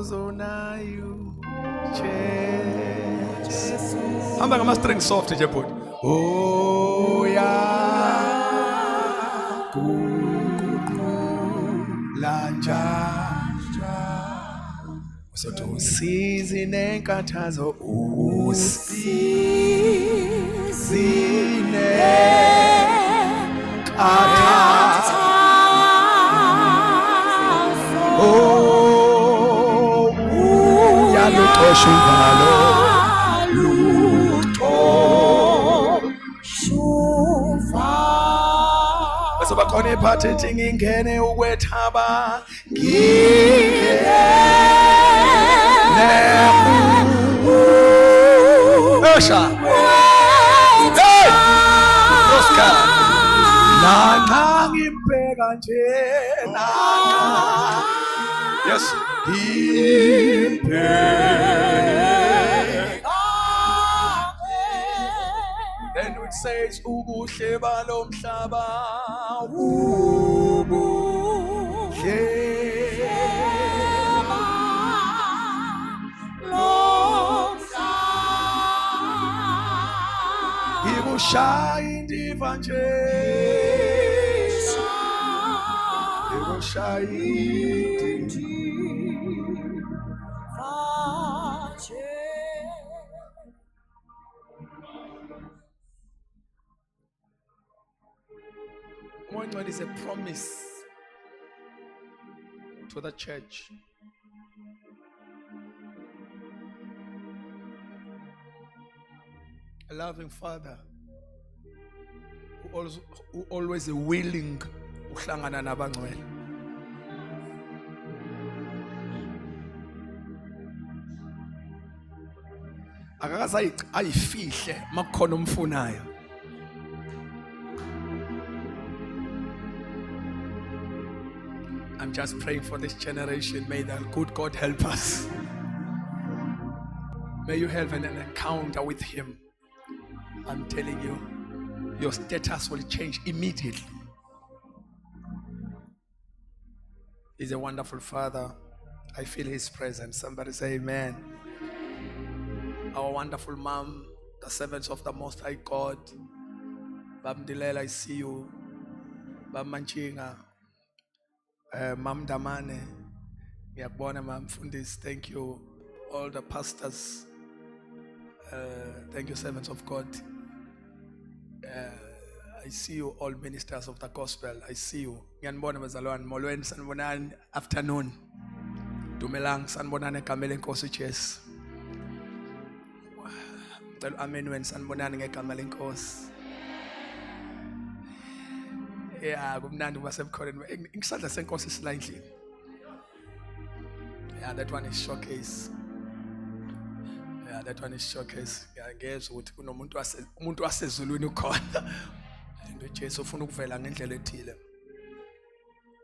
uzonayo Jesu. Hamba ngama-string soft nje bhuti. Uyaguqula njalo. Usothi usizi nenkathazo usizi nenkathazo. Uyalutosha uvalo. Bese bakhona iphathi ethi ngingene ukwethaba ngingene Osha hey Oscar nanga ngibheka nje nanga yes then it says ubuhle balomhlaba ubuhle Ibushaya indiva nje Ibushaya indiva nje One is a promise to the church. A loving father who always willing uhlangana nabangcwele. Akakaze ayifihle makukhona umfunayo. I'm just praying for this generation. May the good God help us. May you have an encounter with Him. I'm telling you, your status will change immediately. He's a wonderful Father. I feel His presence. Somebody say amen. Our wonderful mom, the servants of the Most High God. Bam Dilela, I see you. Bam Manchinga. Mam Damane, Yakbona Mam Fundis, thank you, all the pastors, thank you, servants of God. I see you, all ministers of the gospel. I see you. Nyanbona Mazalwan, Molwen Sanbonan, afternoon. Dumelang Sanbonan Kamelen Kosiches. Amen when Sanbonan Kamelen Kos. Yeah, kumnandi wasemkhoneni ngisandla senkosi slightly. Yeah, that one is showcase. Yeah, that one is showcase. Ngiyezwa ukuthi kunomuntu umuntu wasezulwini ukhona. And uJesu ufuna ukuvela ngendlela ethile.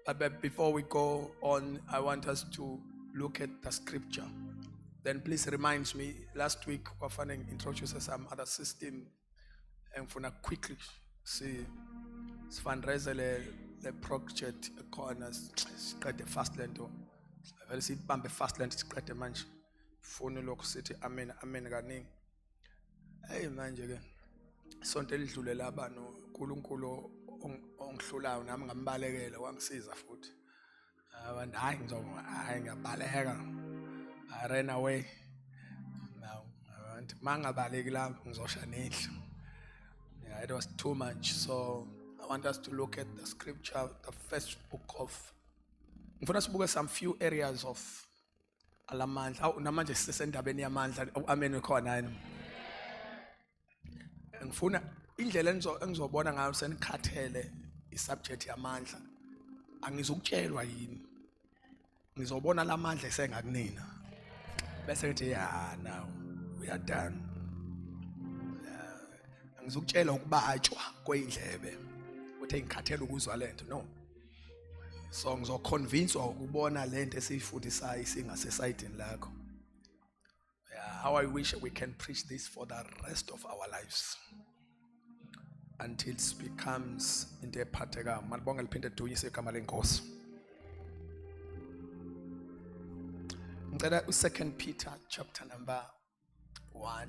But before we go on, I want us to look at the scripture. Then please remind me, last week Wafane introduced some other system and for quickly see fundraiser le project khona siqede fastland vele sibambe fastland siqede manje funi lokho sithi amen amen kaningi hey manje ke sonto elidlule laba no uNkulunkulu ongihlulayo nami ngambalekela wangisiza futhi abantu hayi ngiyabaleka I ran away now abantu mangabaleki la ngizosha nendlu. Yeah, it was too much. So I want us to look at the scripture, the first book of. I'm going to look at some few areas of alamandla. How namanje sisendabeni yamandla amen ukhona yini. Ngifuna indlela engizobona ngayo senikhathele isubject yamandla. Angizukutshelwa yini. Ngizobona lamandla esengakunina. Bese ngithi yeah now we are done. Ngizokutshela ukubatshwa kweindlebe ukuthi ngikhathele ukuzwa lento no so ngizoconvincewa ukubona lento esiyifundisayo isingase sidini lakho. How I wish we can preach this for the rest of our lives until it becomes into ephathekayo. Malibonga liphinde dunyise igama lenkosi. Ngicela u2 Peter chapter number 1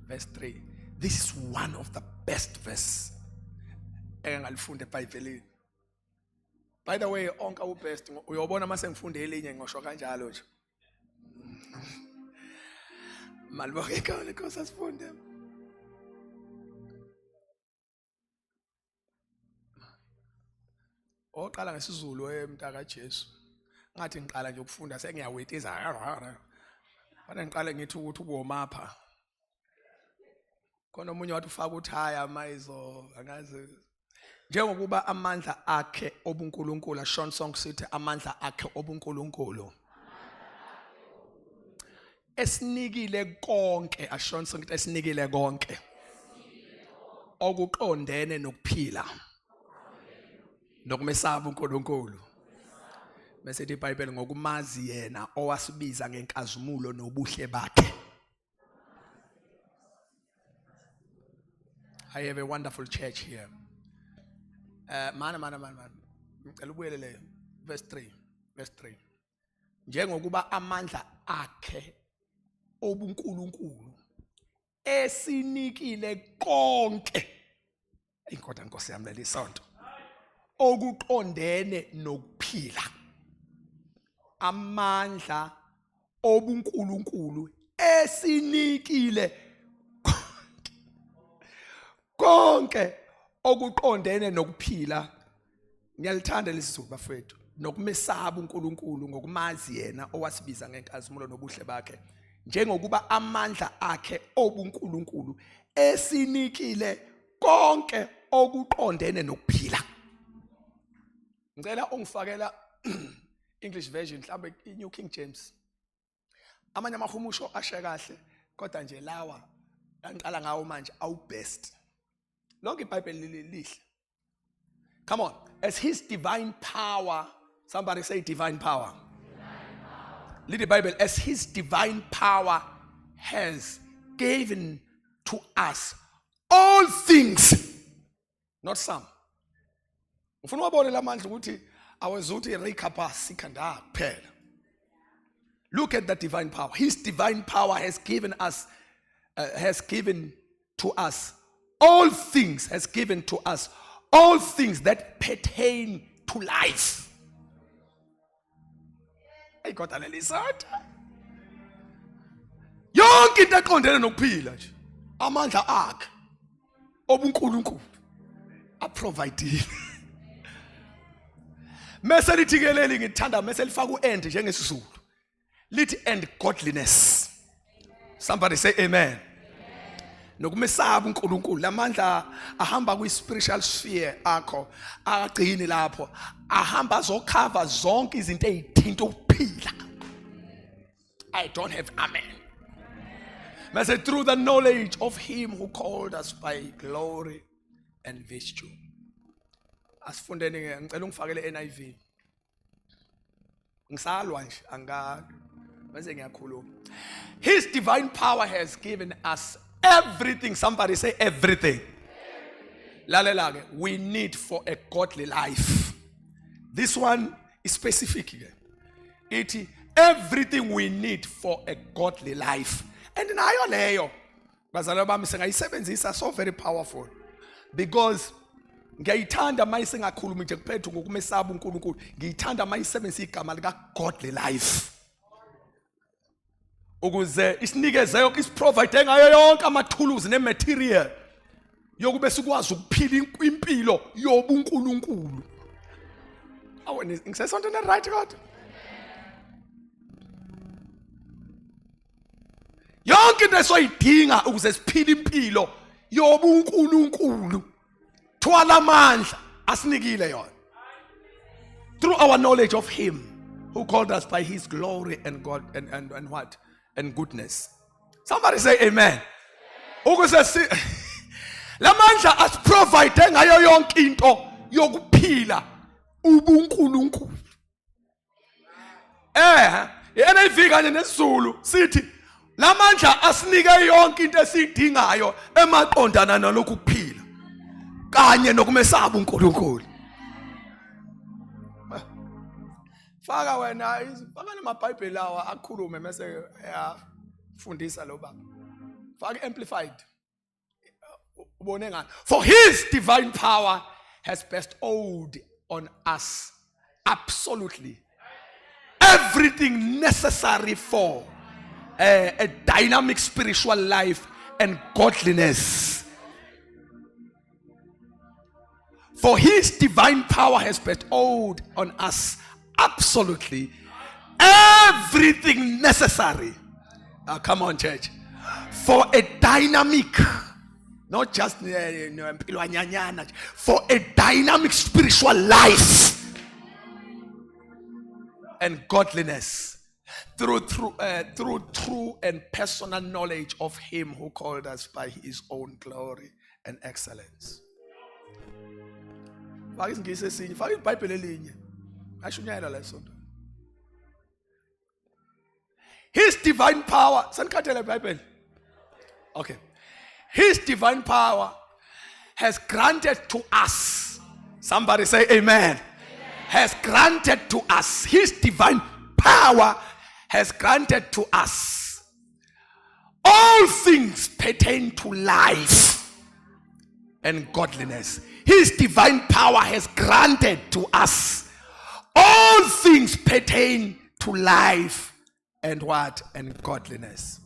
verse 3. This is one of the best verse engalifunde eBhayibhelini. By the way, onke ubest uyobona mase ngifunde elinye ngosho kanjalo nje. Maliboke khona Nkosi asifunde. Oqala ngesizulu emntaka Jesu. Ngathi ngiqala nje ukufunda sengiyawetiza. Bana ngiqale ngithi ukuthi ubomapha. Khona umunye wathi ufaka uthaya mayizo angazi. Njengokuba amandla akhe obuNkulunkulu ashon song sithi amandla akhe obuNkulunkulu. Esinikile konke ashon song sithi esinikile konke. Okuqondene nokuphila. Nokumesaba uNkulunkulu. Bese iBhayibheli ngokumazi yena owasibiza ngenkazimulo nobuhle bakhe. I have a wonderful church here. Man. Ngicela ubuyelele verse 3. Njengokuba amandla akhe obuNkulunkulu esinikile konke. Inkoda Nkosi yami leli sonto. Okuqondene nokuphila. Amandla obuNkulunkulu esinikile konke okuqondene nokuphila. Ngiyalithanda lesizulu bafethu. Nokumesaba uNkulunkulu ngokumazi yena owasibiza ngenkazimulo nobuhle bakhe. Njengokuba amandla akhe obuNkulunkulu esinikile konke okuqondene nokuphila. Ngicela ungifakela English version mhlawumbe iNew King James. Amanye amahumusho ashe kahle kodwa nje lawa ngiqala ngawo manje awubest. Lonke iBhayibheli lihle. Come on, as his divine power, somebody say divine power. Read the Bible, as his divine power has given to us all things, not some. Ufuna ubone lamandla ukuthi awezuthi recapa sikanda kuphela. Look at that divine power. His divine power has given to us all things, has given to us all things that pertain to life. Hey, God, hallelujah. Yonke into eqondene nokuphila nje. Amandla akhe obuNkulunkulu aprovide. Mase lithikeleli ngithanda mase lifaka uend njengesizulu. Lithi and godliness. Somebody say amen. Nokumesaba uNkulunkulu lamandla ahamba kwi-spiritual sphere akho agcini lapho ahamba azokhava zonke izinto ezithinta ukuphila. I don't have amen. Mase through the knowledge of him who called us by glory and virtue. Asifundeni ngicela ungifakele NIV. Ngisalwa nje anga mase ngiyakhuluma. His divine power has given us everything. Somebody say everything. Lalelage, we need for a godly life. This one is specific. It everything we need for a godly life. And nayo leyo bazalwa bami sengayisebenzisa so very powerful because ngiyayithanda mayise ngakhuluma nje kuphethe ngokumesaba uNkulunkulu. Ngiyithanda mayisebenzisa igama lika godly life. Ukuze isinikeze yonke isiprovide ngayo yonke amathuluzi nematerial yokube sikwazi ukuphila impilo yobuNkulunkulu. Awena ngisesonto ne right God. Yonke into esoyidinga ukuze siphile impilo yobuNkulunkulu. Thwala amandla asinikile yona. Through our knowledge of him who called us by his glory and God and what? And goodness. Somebody say amen. Ukuze lamandla as provide ngayo yonke into yokuphila ubuNkulunkulu. NIV kanye nesizulu sithi lamandla asinike yonke into esiyidingayo emaqondana nalokhu kuphila kanye nokumesaba uNkulunkulu. faka wena faka namabhayibheli lawa akhulume mase ayafundisa lo baba. Faka amplified. Ubone ngani? For his divine power has bestowed on us absolutely everything necessary for a dynamic spiritual life and godliness. For his divine power has bestowed on us absolutely everything necessary. Come on, church. For a dynamic, not just for a dynamic spiritual life and godliness through true and personal knowledge of him who called us by his own glory and excellence. His divine power. Okay. His divine power has granted to us. Somebody say amen. Has granted to us. His divine power has granted to us all things pertain to life and godliness. His divine power has granted to us all things pertain to life and what? And godliness.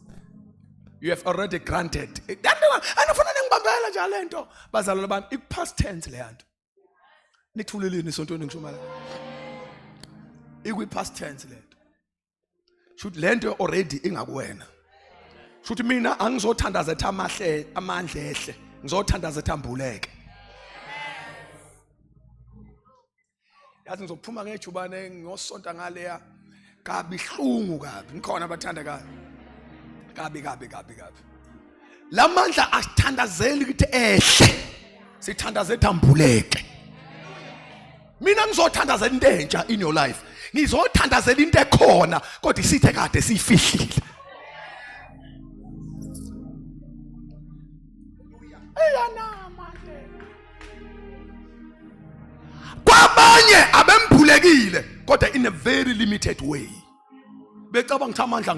You have already granted. Past tense land. Past tense land. Should land already in a wena. Should mean angzotanda zetamashe amandlehle. Ngizotanda zetambuleke. Yazi ngizophuma ngejubane ngosonta ngaleya kabi hlungu kabi. Ngikhona abathanda kabi. Kabi. Lamandla asithandazeli ukuthi ehle. Sithandaze ethambuleke. Mina ngizothandazela into entsha in your life. Ngizothandazela into ekhona kodwa isithe kade siyifihlile. Kwabanye abembulekile kodwa in a very limited way. Becabanga ukuthi amandla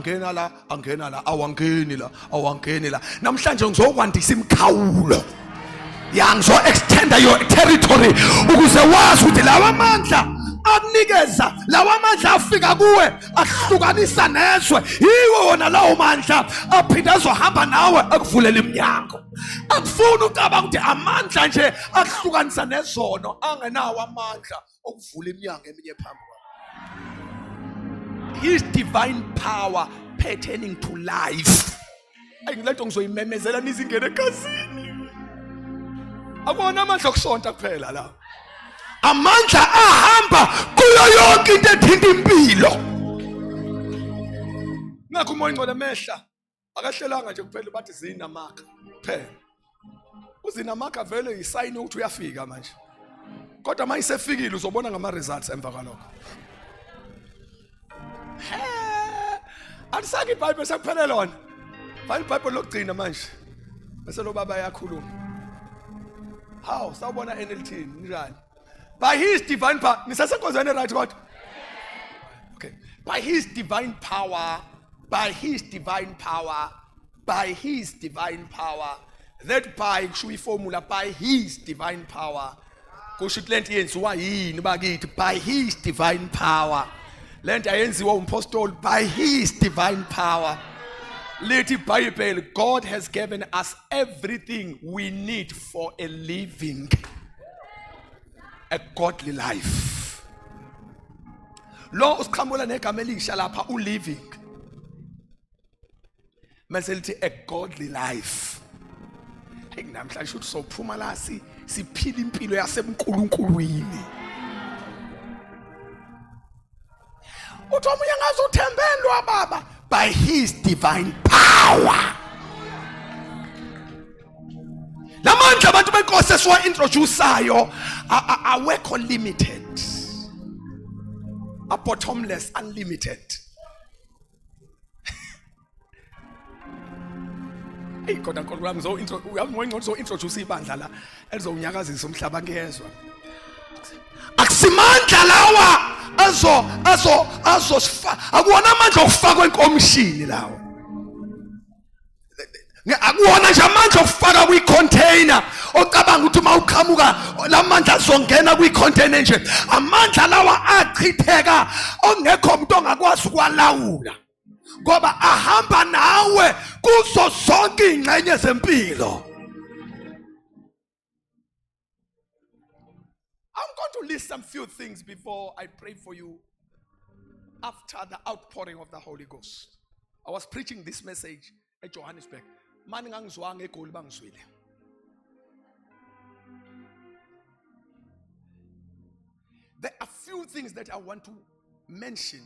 angena la awangeni la. Namhlanje ngizokwandisa imkhawulo. Yangizo extend your territory ukuze wazi ukuthi lawa amandla akunikeza, lawa amandla afika kuwe ahlukanisa nezwe. Yiwo wona lawo mandla aphinda azohamba nawe akuvulela iminyango. Akufuni ucabanga ukuthi amandla nje ahlukanisa nezono angenawo amandla okuvula iminyango eminye phambi kwakho. His divine power pertaining to life. Ayingilento ngizoyimemezela nizingene egazini. Akubona amandla okusonta kuphela la. Amandla ahamba kuyo yonke into ethinta impilo. Ngakho umoya ngcwele mehla akahlelanga nje kuphela bathi zinamakha kuphela. Uzinamakha vele yisayini ukuthi uyafika manje. Kodwa manje sefikile uzobona ngama results emva kwalokho. Alisaki iBhayibheli sekuphela lona. File iBhayibheli lokugcina manje. Bese lo baba yakhuluma. How? Sawubona NLT njani? By his divine power. Nisasekhonzene right God? Okay. By his divine power. That by kusho iformula by his divine power. Kusho lento yenziwa yini bakithi by his divine power. Lento ayenziwa umpostoli by his divine power. Let Bible, God has given us everything we need for a living, a godly life. Lo usiqhamula negama elisha lapha living. Mase a godly life. Namhlanje uthi sophuma la siphila impilo yasenkulunkuluwini. Uthi omunye ngazothembelwa baba by his divine power. Lamandla abantu benkosi esiwa introduceayo awekho limited. A bottomless, unlimited. Hey kodwa kwami introduce ibandla la elizonyakazisa umhlaba ngezwe. Akusimandla lawa akuwona amandla okufaka enkomishini lawo. Akuwona nje amandla okufaka kwi-container ocabanga ukuthi mawuqhamuka lamandla azongena kwi-container nje. Amandla lawa achitheka ongekho umuntu ongakwazi ukwalawula ngoba ahamba nawe kuzo zonke ingxenye zempilo. I'm going to list some few things before I pray for you after the outpouring of the Holy Ghost. I was preaching this message at Johannesburg. Mani ngangizwanga eGoli bangizwile. There are few things that I want to mention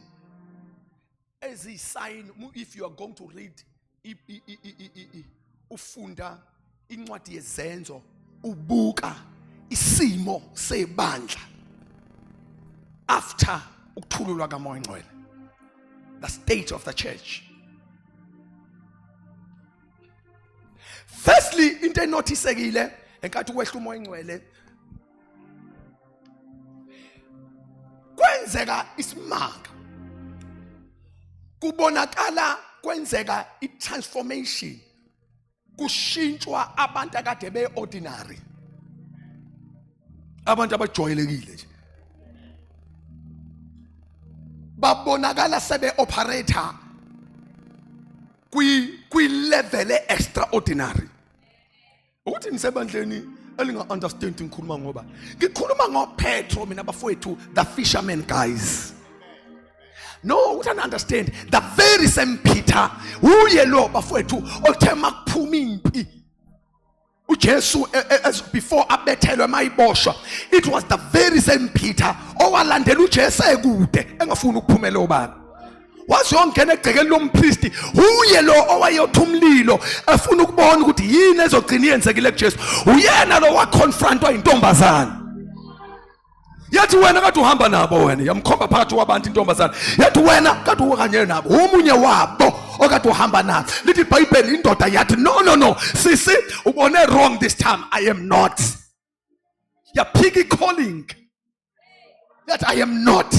as a sign if you are going to read ufunda incwadi yezenzo ubuka isimo sebandla after ukuthululwa kaMoya Ngcwele, the state of the church. Firstly, into enotisekile enkathi kwehla uMoya Ngcwele kwenzeka isimanga, kubonakala kwenzeka i-transformation, kushintshwa abantu akade be-ordinary, abantu abajwayelekile nje babonakala sebe-operator kwi-level extraordinary. Ukuthi nisebandleni elinga-understand ngikhuluma ngoba ngikhuluma ngoPetro mina bafowethu, the fishermen guys. No, we don't understand. The very same Peter, uye lo bafowethu othe makuphuma impi uJesu before abethelwe mayiboshwa, it was the very same Peter owalandela uJesu ekude engafuni ukuphumela obani. Wazongena egcekeni lompristi, uye lo owayotha umlilo afuna ukubona ukuthi yini ezogcina yenzekile kuJesu. Uyena lo waconfrontwa intombazana. Yathi wena kade uhamba nabo wena, yamkhomba phakathi kwabantu intombazana. Yathi wena kade ukanye nabo, umunye wabo okade uhamba nabo. Lithi iBhayibheli indoda yathi no sisi ubone wrong this time, I am not. Ya piggy calling. That I am not.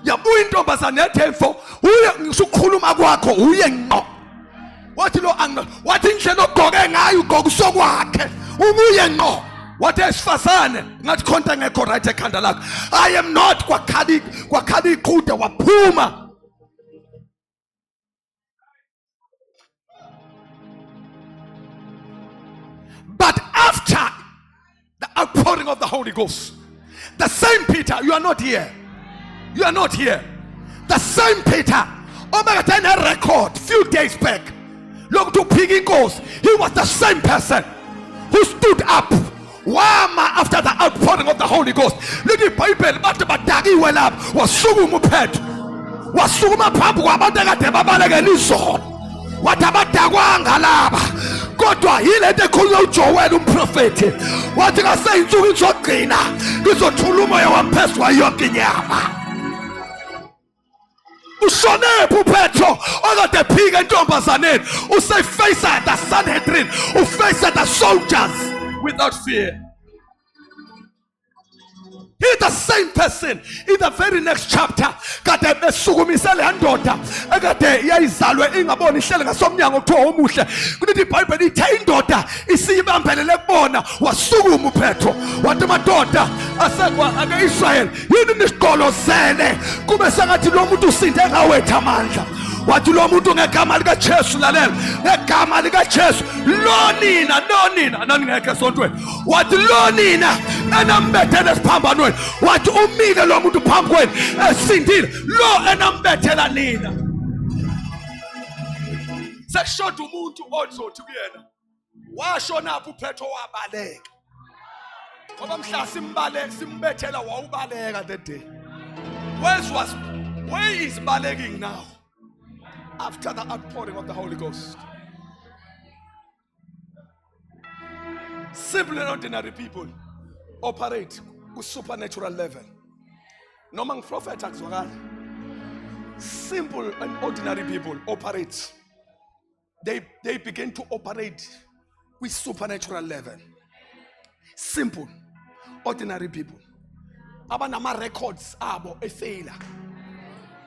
Yabuya intombazana yethemfo, uye ngisukhuluma kwakho uye ngqo. Wathi lo angna, wathi indlela ogqoke ngayo ugqoka usokwakhe, umuye ngqo. Wathi esifazane ngathi khonta ngekho right ekhanda lakho. I am not kwakhali iqhude waphuma. But after the outpouring of the Holy Ghost, the same Peter, you are not here. You are not here. The same Peter, Omegatene record few days back. Look to Piggy goes. He was the same person who stood up after the outpouring of the Holy Ghost. Little Bible, but Dagi went up, was Sugumupet, was Sugumapapu, Abadagatebabalaganiso. What about Dagwangalaba? God to heal the Kulu Joel prophet. What did I say to Jokina? This was Tuluma and Peswa Yokinyama. Usone Pupetro, all of the pig and Tombazane, who say face at the Sanhedrin, who face at the soldiers without fear. He's the same person in the very next chapter. Kade besukumisele andota ekade yayizalwe ingaboni ihlele ngasomnyango kuthiwa omuhle. Kuthi iBhayibheli ithe indoda isiyibambelele kubona wasukuma uPetro wathi madoda asekwa ake-Israyeli yini nisiqolozele kube sengathi lo muntu usinde ngawetha amandla. Wathi lo muntu ngegama likaJesu, lalela ngegama likaJesu, lo nina naningekho esontweni, wathi lo nina enambethele esiphambanweni, wathi umile lo muntu phambi kwenu esindile, lo enambethela nina. Seshoda umuntu ozothi kuyena washonapha uPetro wabaleka ngoba mhla simbethela wawubaleka that day. Where is baleking now? After the outpouring of the Holy Ghost, simple and ordinary people operate with supernatural level. No man prophet akuzwakala. Simple and ordinary people operate. They begin to operate with supernatural level. Simple, ordinary people. Abanama records abo efela.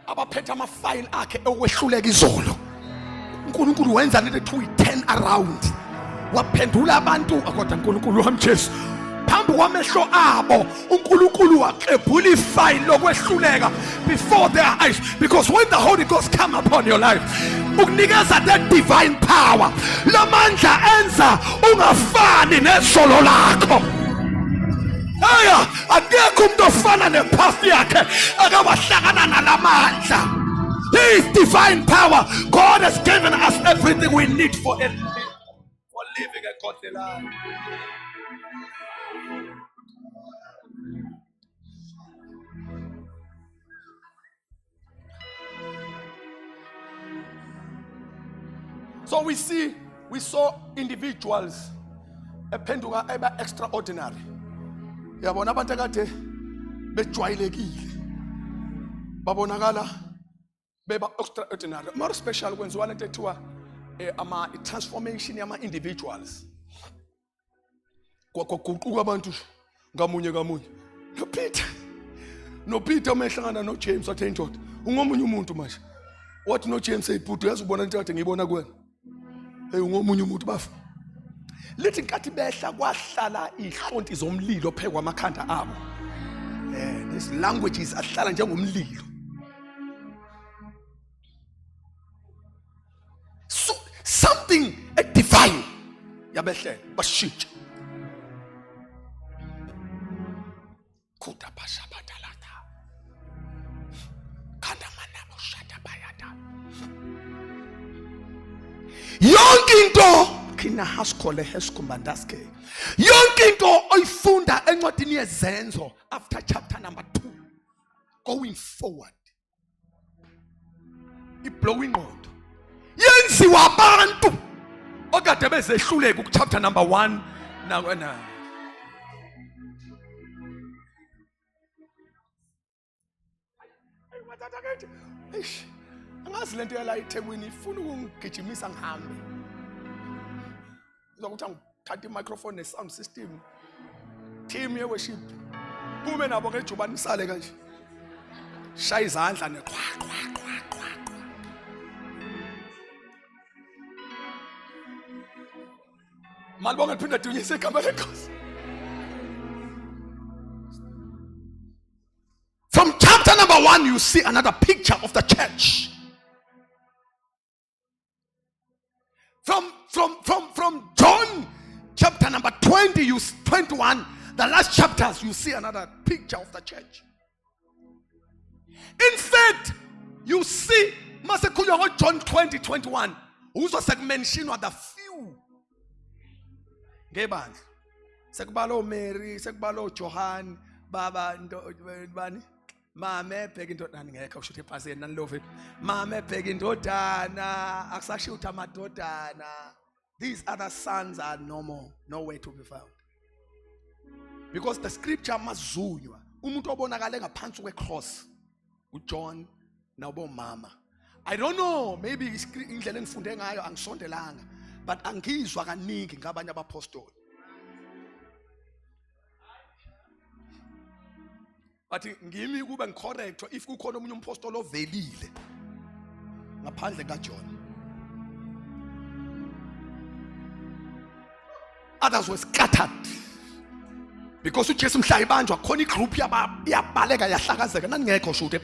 abaphethe amafile akhe okwehluleka izolo. uNkulunkulu wenza into ethu turn around. Waphendula abantu kodwa uNkulunkulu wamJesu phambi kwamehlo abo. uNkulunkulu waqebula ifile lokwehluleka before their eyes, because when the Holy Ghost come upon your life ukunikeza that divine power, lamandla enza ungafani nezolo lakho. Haya, akekho umuntu ofana nepast yakhe akawahlangana nalamandla. This divine power, God has given us everything we need for living a godly life. So we saw individuals ephenduka eba extraordinary. Yabona abantu akade bejwayelekile babonakala beba extraordinary. More special kwenziwa lento ethiwa ama transformation yama individuals. Kwaguquka abantu ngamunye. No Peter umehlangana no James wathi indoda ungomunye umuntu manje. Wathi no James eyibhudu yazi ubona into kade ngiyibona kuwena. Ungomunye umuntu bafa. Lithi nkathi behla kwahlala ihlonti zomlilo phekwa amakhanda abo. This language is ahlala njengomlilo. So something divine yabehlela bashintsha. Kuda basha badalata. Kanda manabo shada bayada. Yonke into kina haskole heskumbandaske. Yonke into oyifunda encwadini yezenzo after chapter number 2 going forward. Iblowing out. Yenziwa abantu okade bezehluleka ku chapter number 1 na angazi lento yala eThekwini ifuna ukungigijimisa ngihambe. Ngizokuthi ngithatha i-microphone ne-sound system team ye-worship kume nabo ngejubanisale kanje shaya izandla neqwa. Malibonga liphinda dunyise igama lenkosi. From chapter number 1 you see another picture of the church. From John chapter number 21, the last chapters, you see another picture of the church. In fact, you see John 20:21, also mentioned the few. Geband, sekubalo Mary, sekubalo Johan, Baba bani. Mame bheka indodana ngekho usho ephaseni nanilove. Mame bheka indodana akusashutha amadodana. These other sons are nowhere to be found. Because the scripture mazunywa. Umuntu obonakale ngaphansi kwecross uJohn nabo mama. I don't know, maybe indlela engifunde ngayo angisondelanga, but angizwa kaningi ngabanye abapostoli. Athi ngimi kube ngicorrect if kukhona umunye umpostoli ovelile ngaphandle kaJohn. Others were scattered because uJesu mhla ibanjwa khona igroup yabaleka yahlakazeka naningekho shoot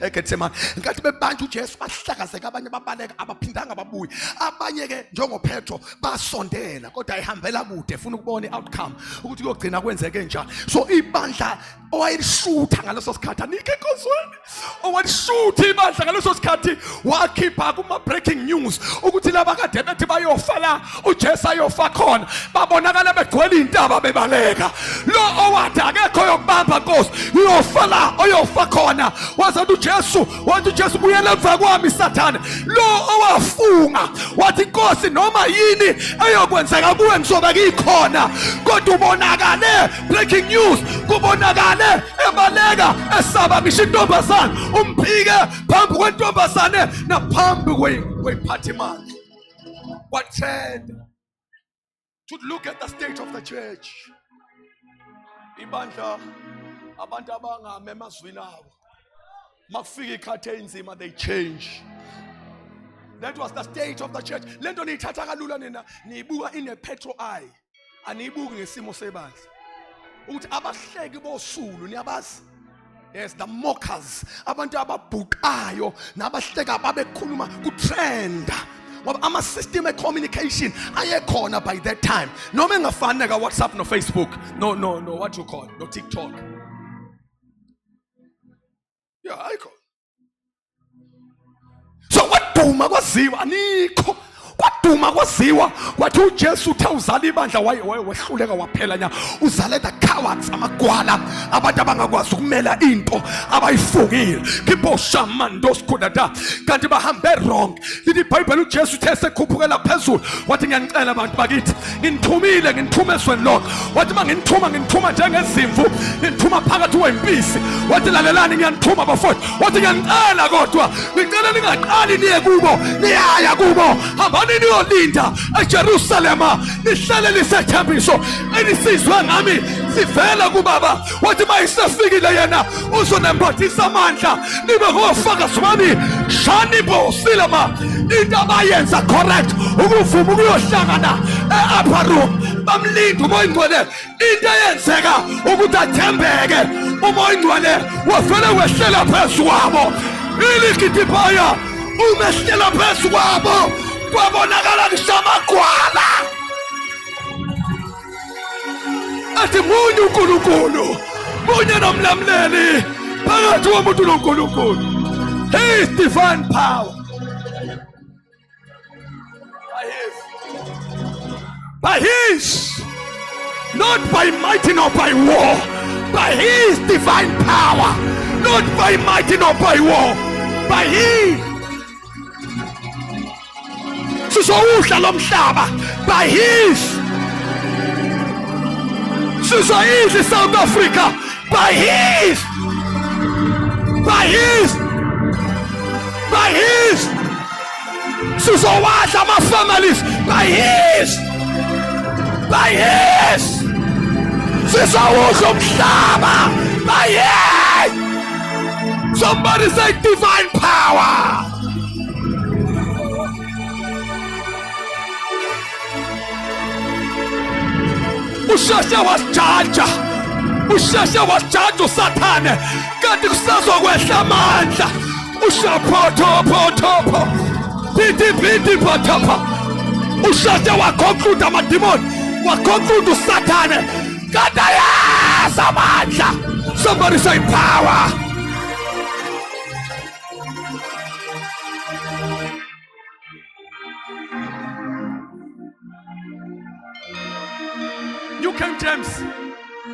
eGethsemane nkathi bebanjwa uJesu bahlakazeka abanye babaleka abaphindanga babuye abanye ke njengoPetro basondela kodwa ayihambela kude efuna ukubona i-outcome ukuthi kuyogcina kwenzeke njani. So ibandla owayishutha ngaleso sikhathi anike inkozweni owayishutha ibandla ngaleso sikhathi wakhipha kuma breaking news ukuthi laba kade bethi bayofa la uJesu ayofa khona babonakala begcwele intaba bebaleka. Lo owathi akekho yokubamba Nkosi uyofa la oyofa khona wazathi uJesu wathi uJesu buyela emva kwami Sathane. Lo owafunga wathi Nkosi noma yini eyokwenzeka kuwe ngizoba ngikhona kodwa ubonakale breaking news kubonakale ebaleka esaba ngisho intombazane umphike phambi kwentombazane naphambi kwephathimandla. What said to look at the state of the church. Ibandla abantu abangame emazwini abo Makufika ikhathe inzima, they change. That was the state of the church. Lento niyithatha kalula nina niyibuka in a petro eye. Aniyibuki ngesimo sebandla. Ukuthi abahleki bosulu niyabazi. Yes, the mockers, abantu ababhuqayo nabahleka babekhuluma kutrend. Ngoba ama system of communication ayekhona by that time. Noma engafani ka WhatsApp no Facebook. No, what you call? No TikTok. Yeah, ayikho. So kwaduma kwaziwa anikho. Kwaduma kwaziwa kwathi uJesu uthe uzala ibandla wehluleka waphela nya uzale the cowards amagwala abantu abangakwazi ukumela into abayifukile kibo shamando skudada kanti bahambe wrong. Lithi iBhayibheli uJesu uthe sekhuphukela phezulu wathi ngiyanicela abantu bakithi nginithumile nginithume esweni lonke wathi nginithuma njengezimvu nginithuma phakathi kwempisi wathi lalelani ngiyanithuma bafowethu wathi ngiyanicela kodwa ngicela ningaqali niye kubo niyaya kubo hamba niyolinda eJerusalema nihlale lisethembiso enisizwe ngami sivela kubaba wathi mayisefikile yena uzonembathisa amandla nibe ngofakazi bami shani bosilama into abayenza correct ukuvuma ukuyohlangana e-upper room bamlinda umoya ingcwele into eyenzeka ukuthi athembeke umoya ingcwele wavele wehlela phezu kwabo ilikitipaya umehlela phezu kwabo kwabonakala ngisamagwala athi munye uNkulunkulu munye nomlamleli phakathi komuntu noNkulunkulu. His divine power by his not by might nor by war, by his divine power, not by might nor by war, by his sizowudla lo mhlaba by his sizoyidla South Africa by his sizowadla ama-families by his sizowudla umhlaba by his. Somebody say divine power. Ushasha wasjaja usathane kanti kusazokwehla amandla ushaphotho piti phothopho ushasha wakonkluda amadimoni wakonkluda usathane kanti ayeza amandla. Somebody say power. New King James,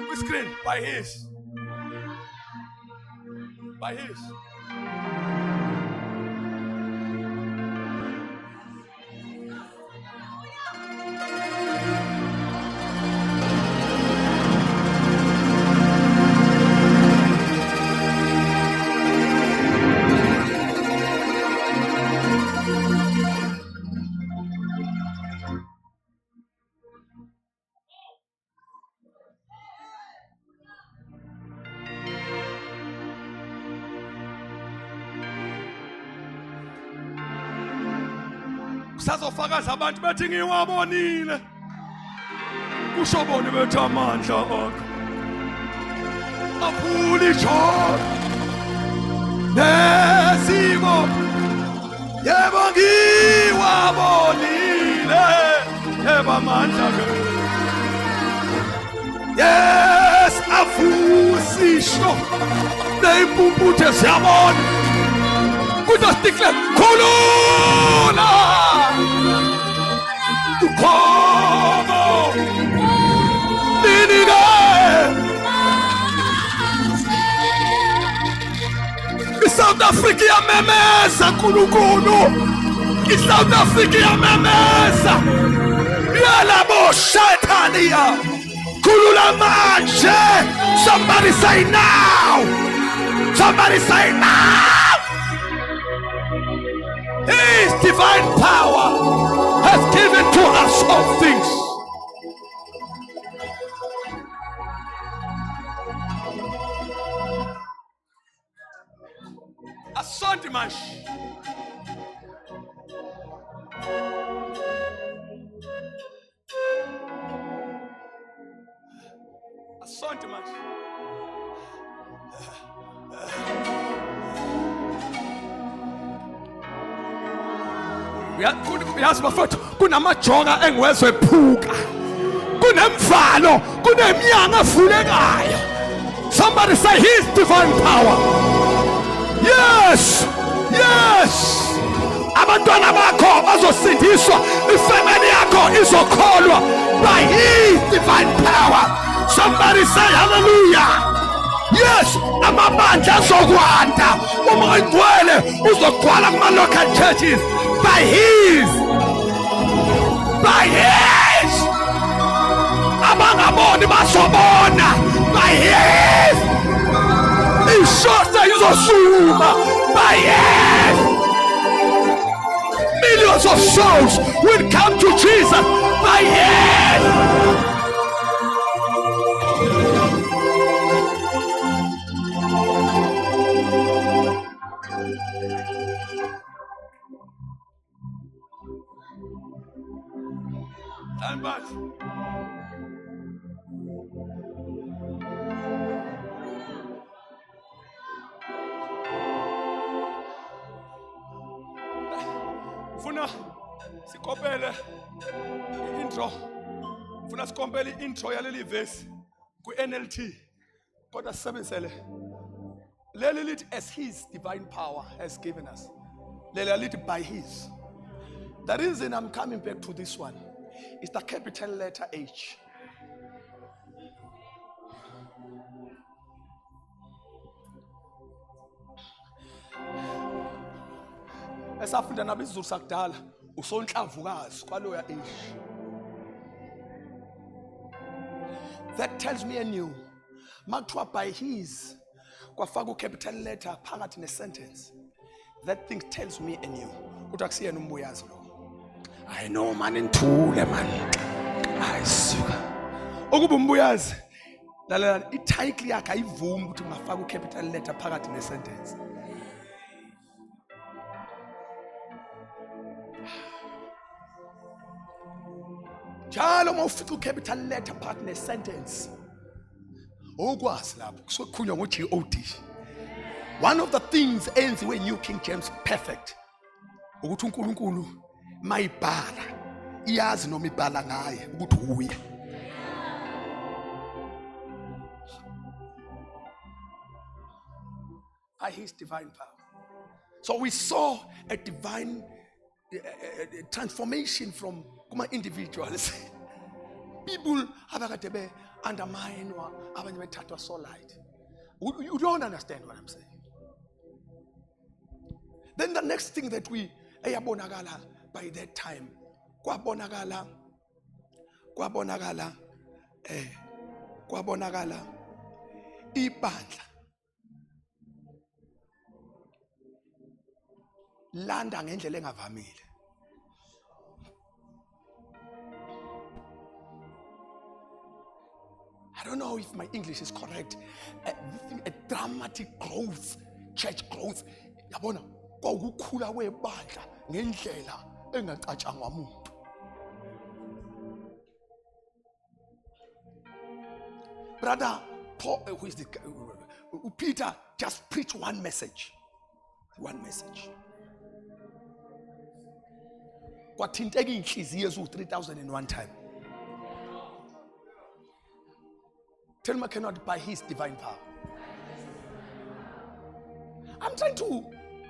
we screen by his. Sazofakaza abantu bethi ngiwabonile kusho bona bethi amandla akho aphula ijoni nesimo yebo ngiwabonile yebo amandla akho yes avusisho neimpuputhe siyabona kudastikle khulula ukhobo ninike iSouth Africa yamemeza nkulunkulu iSouth Africa yamemeza yalabo shaitania khulula manje. Somebody say now. Somebody say now. His divine power has given to us all things. Amanti manje. Yazi bafowethu kunamajonga engiwezwe phuka. Kunemvalo, kunemnyanga evulekayo. Somebody say his divine power. Yes. Yes. Abantwana bakho bazosindiswa, ifamily yakho izokholwa by his divine power. Somebody say hallelujah. Yes, amabandla azokwanda, umoya ngcwele uzogcwala kuma local churches by his. Abangaboni bazobona by his. Ishota izosuma by his. Millions of souls will come to Jesus by his. Time back. Funa sikopele intro. Funa sikopele intro yaleli verse ku NLT. Kodwa sisebenzele. Leli lithi as his divine power has given us. Leli lithi by his. The reason I'm coming back to this one is the capital letter H. Esafunda nabizulu sakudala usonhlavukazi kwaloya H. That tells me anew. Makuthiwa by his kwafaka capital letter phakathi ne sentence. That thing tells me anew. Kuthiwa kusiyena umbuyazi lo. I know man inthule man. Ayisuka. Ukuba umbuyazi lalela ititle yakhe ayivumi ukuthi ungafaka capital letter phakathi ne sentence. Njalo mawufica capital letter phakathi ne sentence. Okwazi lapho kusokhulunywa ngo-GOD. One of the things enziwe New King James perfect ukuthi uNkulunkulu mayibhala iyazi noma ibhala ngaye ukuthi uye. By his divine power. So we saw a divine transformation from individuals. People abakade be undermine or abanye bethathwa so light. You don't understand what I'm saying. Then the next thing that we ayabonakala by that time kwabonakala ibandla landa ngendlela engavamile. I don't know if my English is correct. A dramatic growth, church growth. Yabona kwaukukhula kwebandla ngendlela engacatshangwa umuntu. Brother Paul, who is the Peter just preached one message. One message. Kwathinteka inhliziyo ezu-3,000 in one time. Tell me, cannot by his divine power. I'm trying to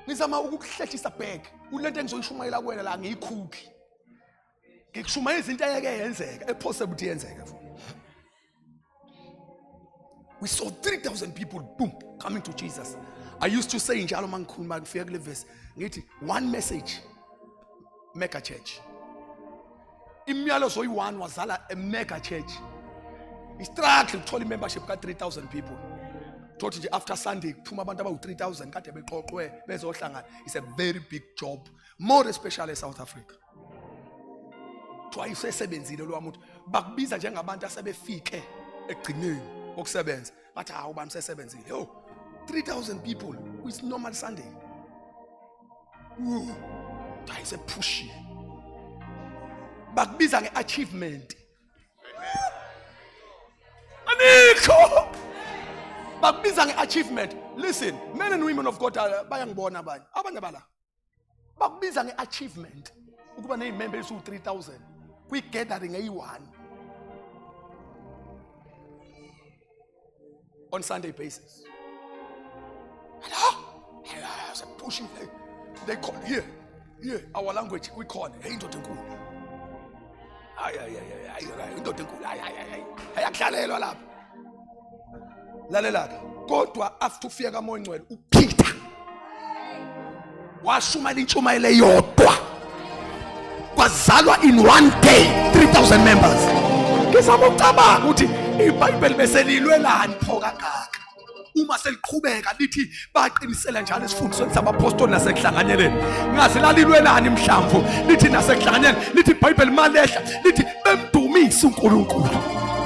ngizama ukukuhlehlisa back. Ulento engizoyishumayela kuwena la ngiyikhuki. Ngikushumayela izinto ayeke yenzeka, epossible ukuthi yenzeka. We saw 3,000 people, boom, coming to Jesus. I used to say njalo mangikhuluma ngifika kule verse ngithi one message mega church. Imiyalo zoyi-1 wazala a mega church. Istruggle ukuthola membership ka 3,000 people. Thothi nje after Sunday kuphuma abantu abawu 3,000 kade beqoqwe bezohlangana. It's a very big job, more especially in South Africa. Twayisebenzile lo muntu bakubiza njengabantu asebefike egcineni okusebenza. Bathi hawu bamsebenzile. Yo 3,000 people with normal Sunday. That is a push. Bakubiza nge-achievement. anikho. Bakubiza nge-achievement. Listen, men and women of God bayangibona abanye bala. Bakubiza nge-achievement ukuba ne-members u-3,000 kwi-gathering eyi-1 on Sunday basis. Pushing, they call here, our language, we call it. Hey, indoda enkulu. Indoda enkulu. Ayakudlalelwa lapha. Lalela kodwa after ufika kaMoya Ngcwele uPeter washumayela intshumayelo eyodwa kwazalwa in one day 3,000 members. Ngizama ucabanga ukuthi iBhayibheli beselilwelani pho kangaka. Uma seliqhubeka lithi baqinisela njalo esifundisweni sabapostoli nasekuhlanganyeleni. Ngazi lalilwelani mhlamvu lithi nasekuhlanganyeleni lithi iBhayibheli malehla lithi bemdumisa uNkulunkulu.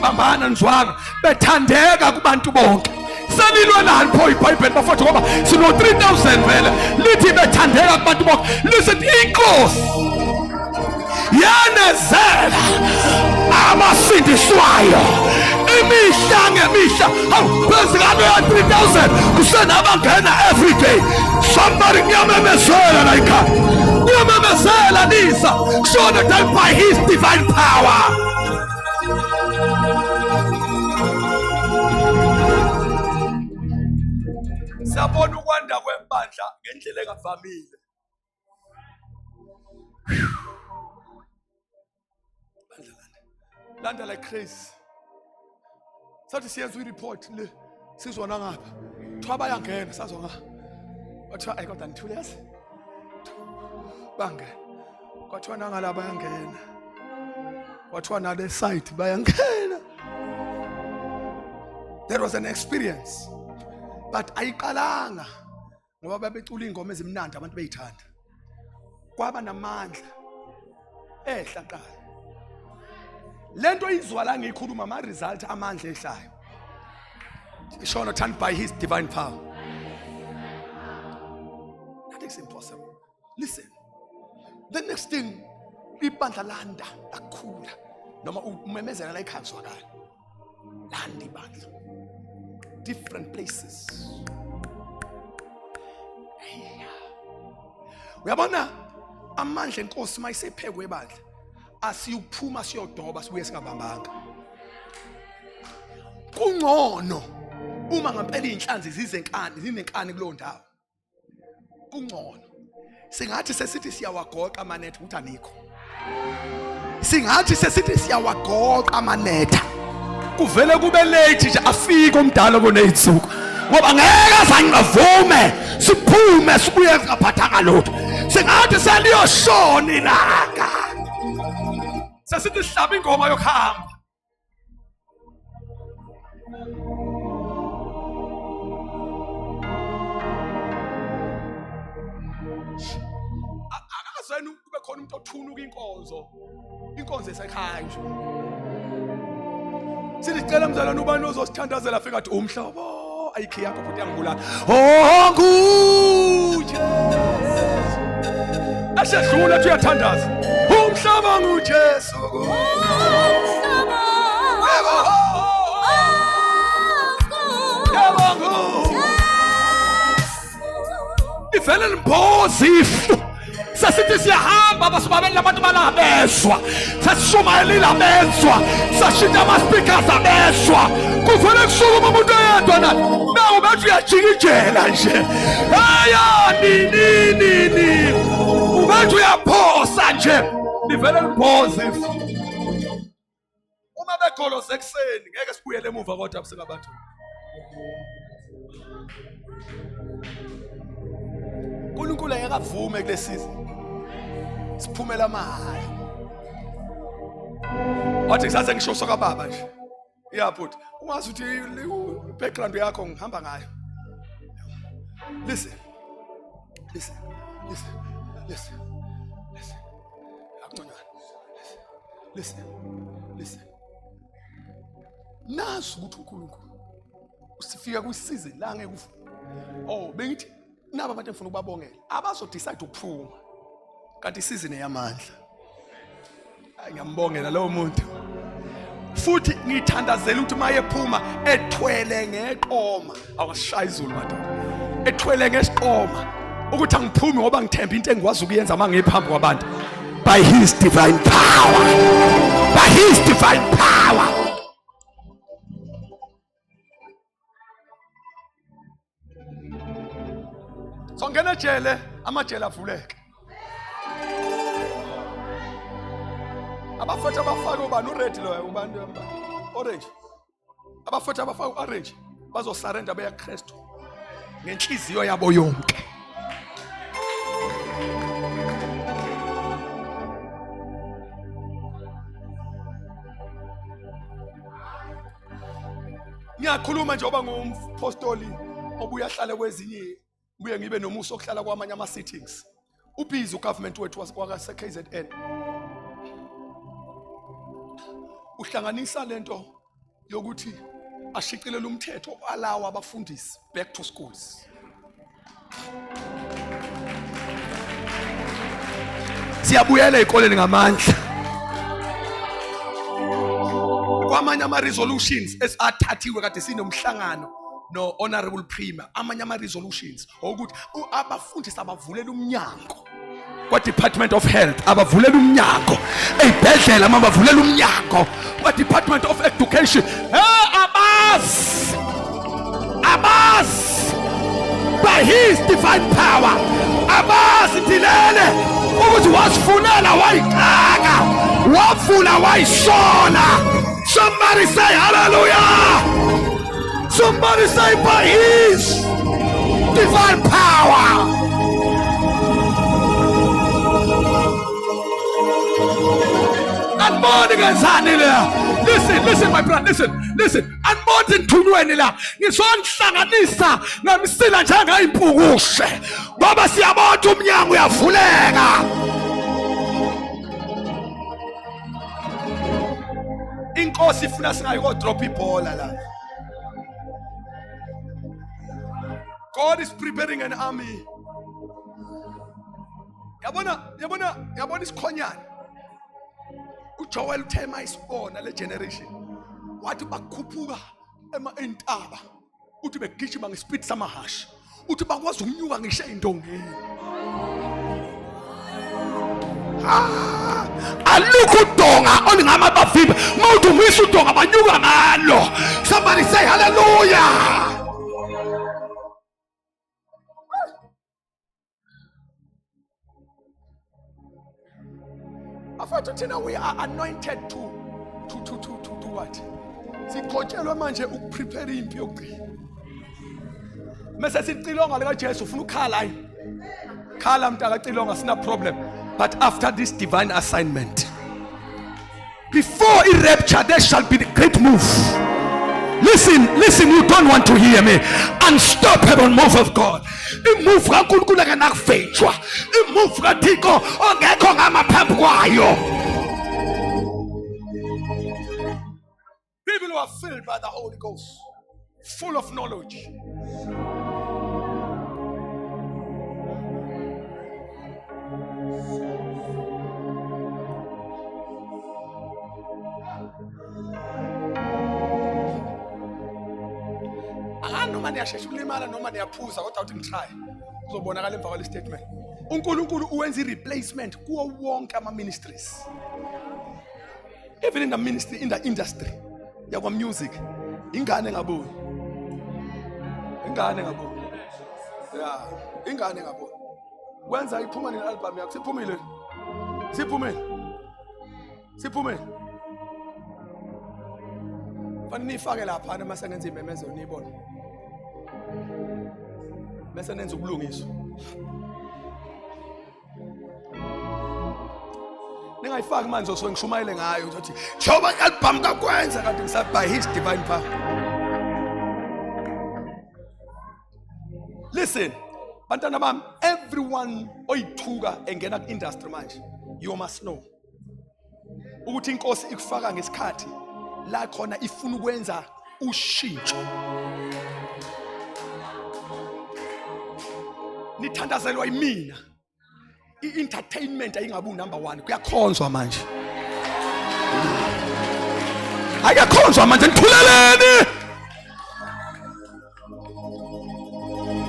Bambana nzwanga bethandeka kubantu bonke. Selilwelani pho iBhayibheli bafowethu ngoba sino 3,000 vele lithi bethandeka kubantu bonke. Listen, inkosi yanezela abasindiswayo imihla ngemihla. Phezulu ya 3,000 kusenabangena every day. Somebody ngiyamemezela la ekhaya, ngiyamemezela Lisa, show that by his divine power. Sabona ukwanda kwebandla ngendlela engavamile. Landa like crazy. Sathi siyenza report le sizona ngapha. Thwa bayangena sazonga. Wathiwa ayikho danithule yazi. Bange. Kwathiwa nangala bayangena. Wathiwa nale site bayangena. There was an experience. But ayiqalanga ngoba babecula ingoma ezimnandi abantu beyithanda. Kwaba namandla ehla qala. Lento izwa la ngikhuluma ama result amandla ehlayo. Shown turned by his divine power. That is impossible. Listen. The next thing ibandla landa akukhula noma umemezela la ekhaya zwakala. Landa ibandla. Different places. Uyabona amandla enkosi mayisephekwe ebandla asiyuphuma siyodoba sibuye singabambanga. Kungcono uma ngempela inhlanzi zinenkani kulo ndawo. Kungcono singathi sesithi siyawagoqa amanetha ukuthi anikho. Singathi sesithi siyawagoqa amanetha kuvele kube late nje afike omdala koneyitsuku ngoba ngeke azangavume siphume sibuye singaphathanga lutho. Singathi seliyoshona ilanga sesithi sihlaba ingoma yokuhamba. Akazweni kube khona umuntu othunuka inkonzo esekhaya nje. Sicela mzalwane ubani ozosithandazela afika athi umhlobo ayikhi yakho futhi yangibulala. Oh nguJesu. Asedlula ethi uyathandaza. Umhlobo nguJesu. Umhlobo. Yebo. Ivele limphozifu. Sasithi siyahamba basibabeli labantu balabezwa. Sasishumayela labezwa. Sashintsha ama-speakers abezwa. Kuvele kusukuma umuntu oyedwa na. Nawe bathi uyajikijela nje. Haya nini. Ubathi uyaphosa nje. Livele limphozifu. Uma begoloza ekuseni ngeke sibuyele emuva kodwa singabantwana. uNkulunkulu ayakavume kulesizi siphumela amahhala. Wathi kusaze ngisho soka baba nje. Yeah but ungazi ukuthi background yakho ngihamba ngayo. Listen. Akuncane. Listen. Nazi ukuthi uNkulunkulu usifika kwisizini la ngeke uvume. Bengithi naba abantu engifuna ukubabongela abazo decide ukuphuma kanti isizini yamandla. Ngiyambongela lowo muntu futhi ngithandazela ukuthi maye phuma ethwele ngeqoma, awasishaya izulu madoda, ethwele ngesiqoma ukuthi angiphumi ngoba ngithemba into engikwazi ukuyenza mangiphambi kwabantu, by his divine power, by his divine power. So ngena ejele, amajele avuleke. Abafethu abafaka ubani ured lo ubantu orange. Abafethu abafaka orange bazosurrender beya Kristu ngenhliziyo yabo yonke. Ngiyakhuluma njengoba ngumphostoli obuya hlala kwezinye, ubuye ngibe nomusa okuhlala kwamanye ama sittings. Ubhizi ugovernment wethu wasakwa KZN. Uhlanganisa lento yokuthi ashicilela umthetho alawa abafundisi back to schools. Siyabuyela ezikoleni ngamandla. Kwamanye ama resolutions esathathiwe kade sinomhlangano no honorable premier, amanye ama resolutions ukuthi abafundisi abavulela umnyango kwa Department of Health, abavulela umnyango ezibhedlela, abavulela umnyango kwa Department of Education. Abas by his divine power, abas dilele ukuthi wasifunela wayixaka, wafuna wayishona. Somebody say hallelujah. Somebody say by his divine power. And morning and Sunday, listen my brother, listen. And morning thunweni la ngisonhlanganisa ngamsila njanga impungushe ngoba siyabona umnyango uyavuleka. Inkosi ifuna singayi drop ibhola la. God is preparing an army. Yabona isikhonyana. uJoel uthema isibona le generation. Wathi bakhuphuka entaba. Uthi begijima ngespeed samahashi. Uthi bakwazi ukunyuka ngisho endongeni. Alukho udonga olingama bavimba. Mawuthi umisa udonga banyuka ngalo. Somebody say hallelujah. After thina we are anointed to what? Sikhotshelwe manje ukuprepare impi yokugcina. Mase sicilonga lika Jesu ufuna ukhala yini? Khala mntaka cilonga sina problem. But after this divine assignment, before a rapture, there shall be the great move. Listen, you don't want to hear me. Unstoppable move of God. A move from Kulkula and Akfechwa. A move from Tiko on Gekongama Papuayo. People who are filled by the Holy Ghost, full of knowledge. Noma niyashesha ulimala noma niyaphuza kodwa uthi ngitry uzobonakala emva kwale statement. uNkulunkulu uwenza i-replacement kuwo wonke ama ministries, even in the ministry, in the industry yakwa music. Ingane ngaboni yeah, ingane ngaboni wenza iphuma ne-album yakho. Siphumile fanele nifake lapha mase ngenza imemezelo niyibone bese nenza ubulungiswa. Ningayifaki manje so ngishumayele ngayo ukuthi njoba i-album kakwenza kanti ngisathi by his divine power. Listen, bantwana bami, everyone oyithuka engena ku-industry manje, you must know ukuthi inkosi ikufaka ngesikhathi la khona ifuna ukwenza ushintsho. Nithandazelwa yimina. I-entertainment ayingabu number 1, kuyakhonzwa manje. Akakhonzwa manje nithuleleni.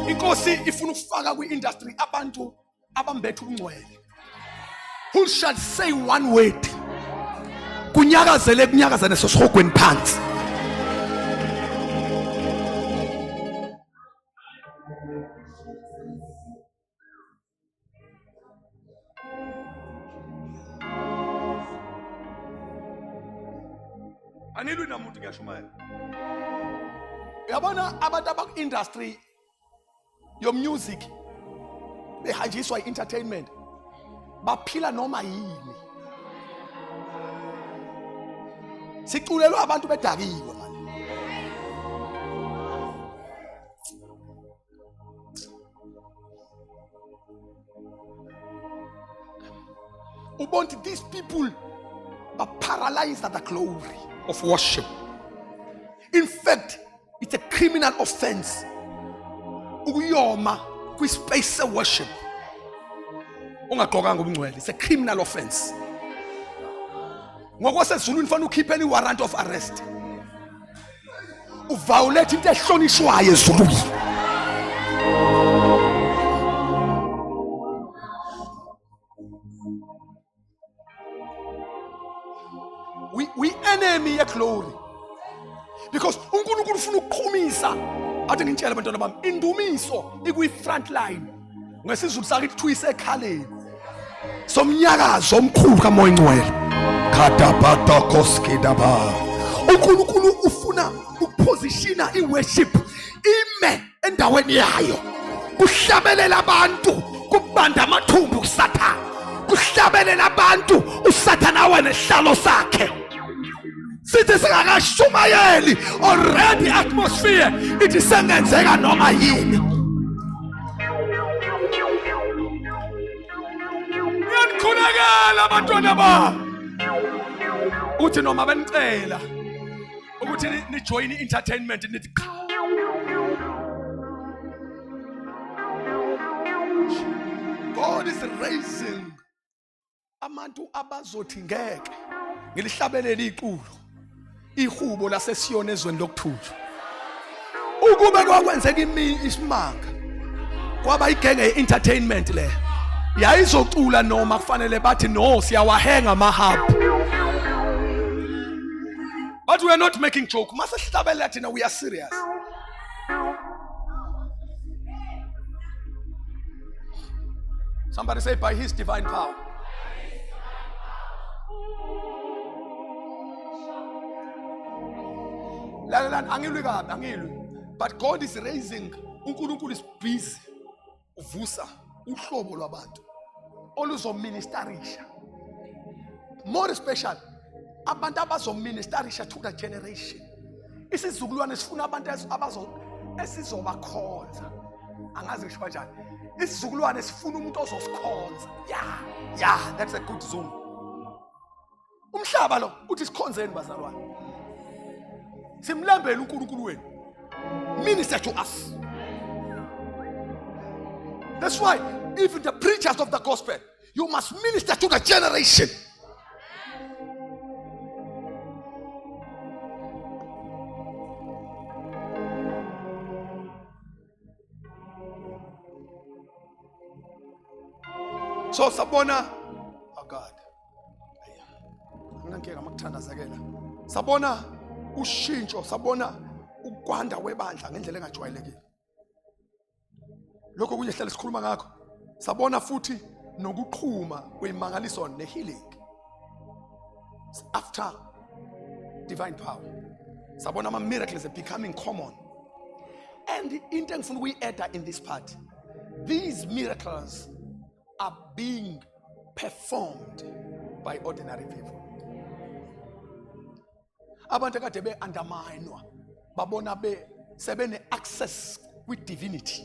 Inkosi ifuna ukufaka kwi-industry abantu abambethe ubungcwele. Who shall say one word? Kunyakazele kunyakazane sosihogweni phansi. Anilwi namuntu ngiyashumayela. Uyabona abantu abaku-industry your music behanjiswa i-entertainment baphila noma yini. Siculelwa abantu bedakiwe manje. Ubonti, these people are paralyzed at the glory of worship. In fact, it's a criminal offense. Ukuyoma kwi-space of worship. Ungaqokanga ubungcwele, it's a criminal offense. Ngokwasezulwini fanele ukhiphe any warrant of arrest. Uviolate into ehlonishwayo ezulwini. We enemy ye glory. Because uNkulunkulu ufuna ukuqhumisa athi ngitshela abantwana bami indumiso ikwi-front line. Ngesizulu sakhe kuthiwa ekhaleni. Somnyakazo omkhulu kaMoya Ngcwele. Kadabata koskidaba. uNkulunkulu ufuna ukupositiona iworship ime endaweni yayo. Kuhlabelela abantu, kubanda amathumbu kuSathane. Kuhlabelela abantu uSathane wena esihlalo sakhe. Sithi singakashumayeli already atmosphere ithi sengenzeka noma yini. Yankhulekela abantwana ba. Uthi noma benicela ukuthi ni join entertainment nithi God is raising abantu abazothi ngeke ngilihlabelela iqulu ihubo laseSiyoni ezweni lokuthuthwa. Ukube kwakwenzeka isimanga kwaba igenge ye-entertainment le yayizocula noma kufanele bathi no siyawahenga mahabu. But we are not making joke. Masihlabelela thina, we are serious. Somebody say by his divine power. But God is raising, uNkulunkulu is busy uvusa uhlobo lwabantu oluzoministerisha. More special, abantu abazoministerisha to the generation. Isizukulwane sifuna abantu esizobakhonza. Angazi ngisho kanjani. Isizukulwane sifuna umuntu ozosikhonza. Yeah, that's a good zone. Umhlaba lo uthi sikhonzeni bazalwane. Simlambele uNkulunkulu wenu. Minister to us. That's why even the preachers of the gospel, you must minister to the generation. So sabona, oh God, sabona ushintsho, sabona ukwanda webandla ngendlela engajwayelekile. Lokho kunye sihlale sikhuluma ngakho. Sabona futhi nokuqhuma kwemangaliso nehealing after divine power. Sabona ama miracles are becoming common. And into engifuna ukuyi-add in this part, these miracles are being performed by ordinary people. Abantu kade be-underminewa babona sebene access with divinity.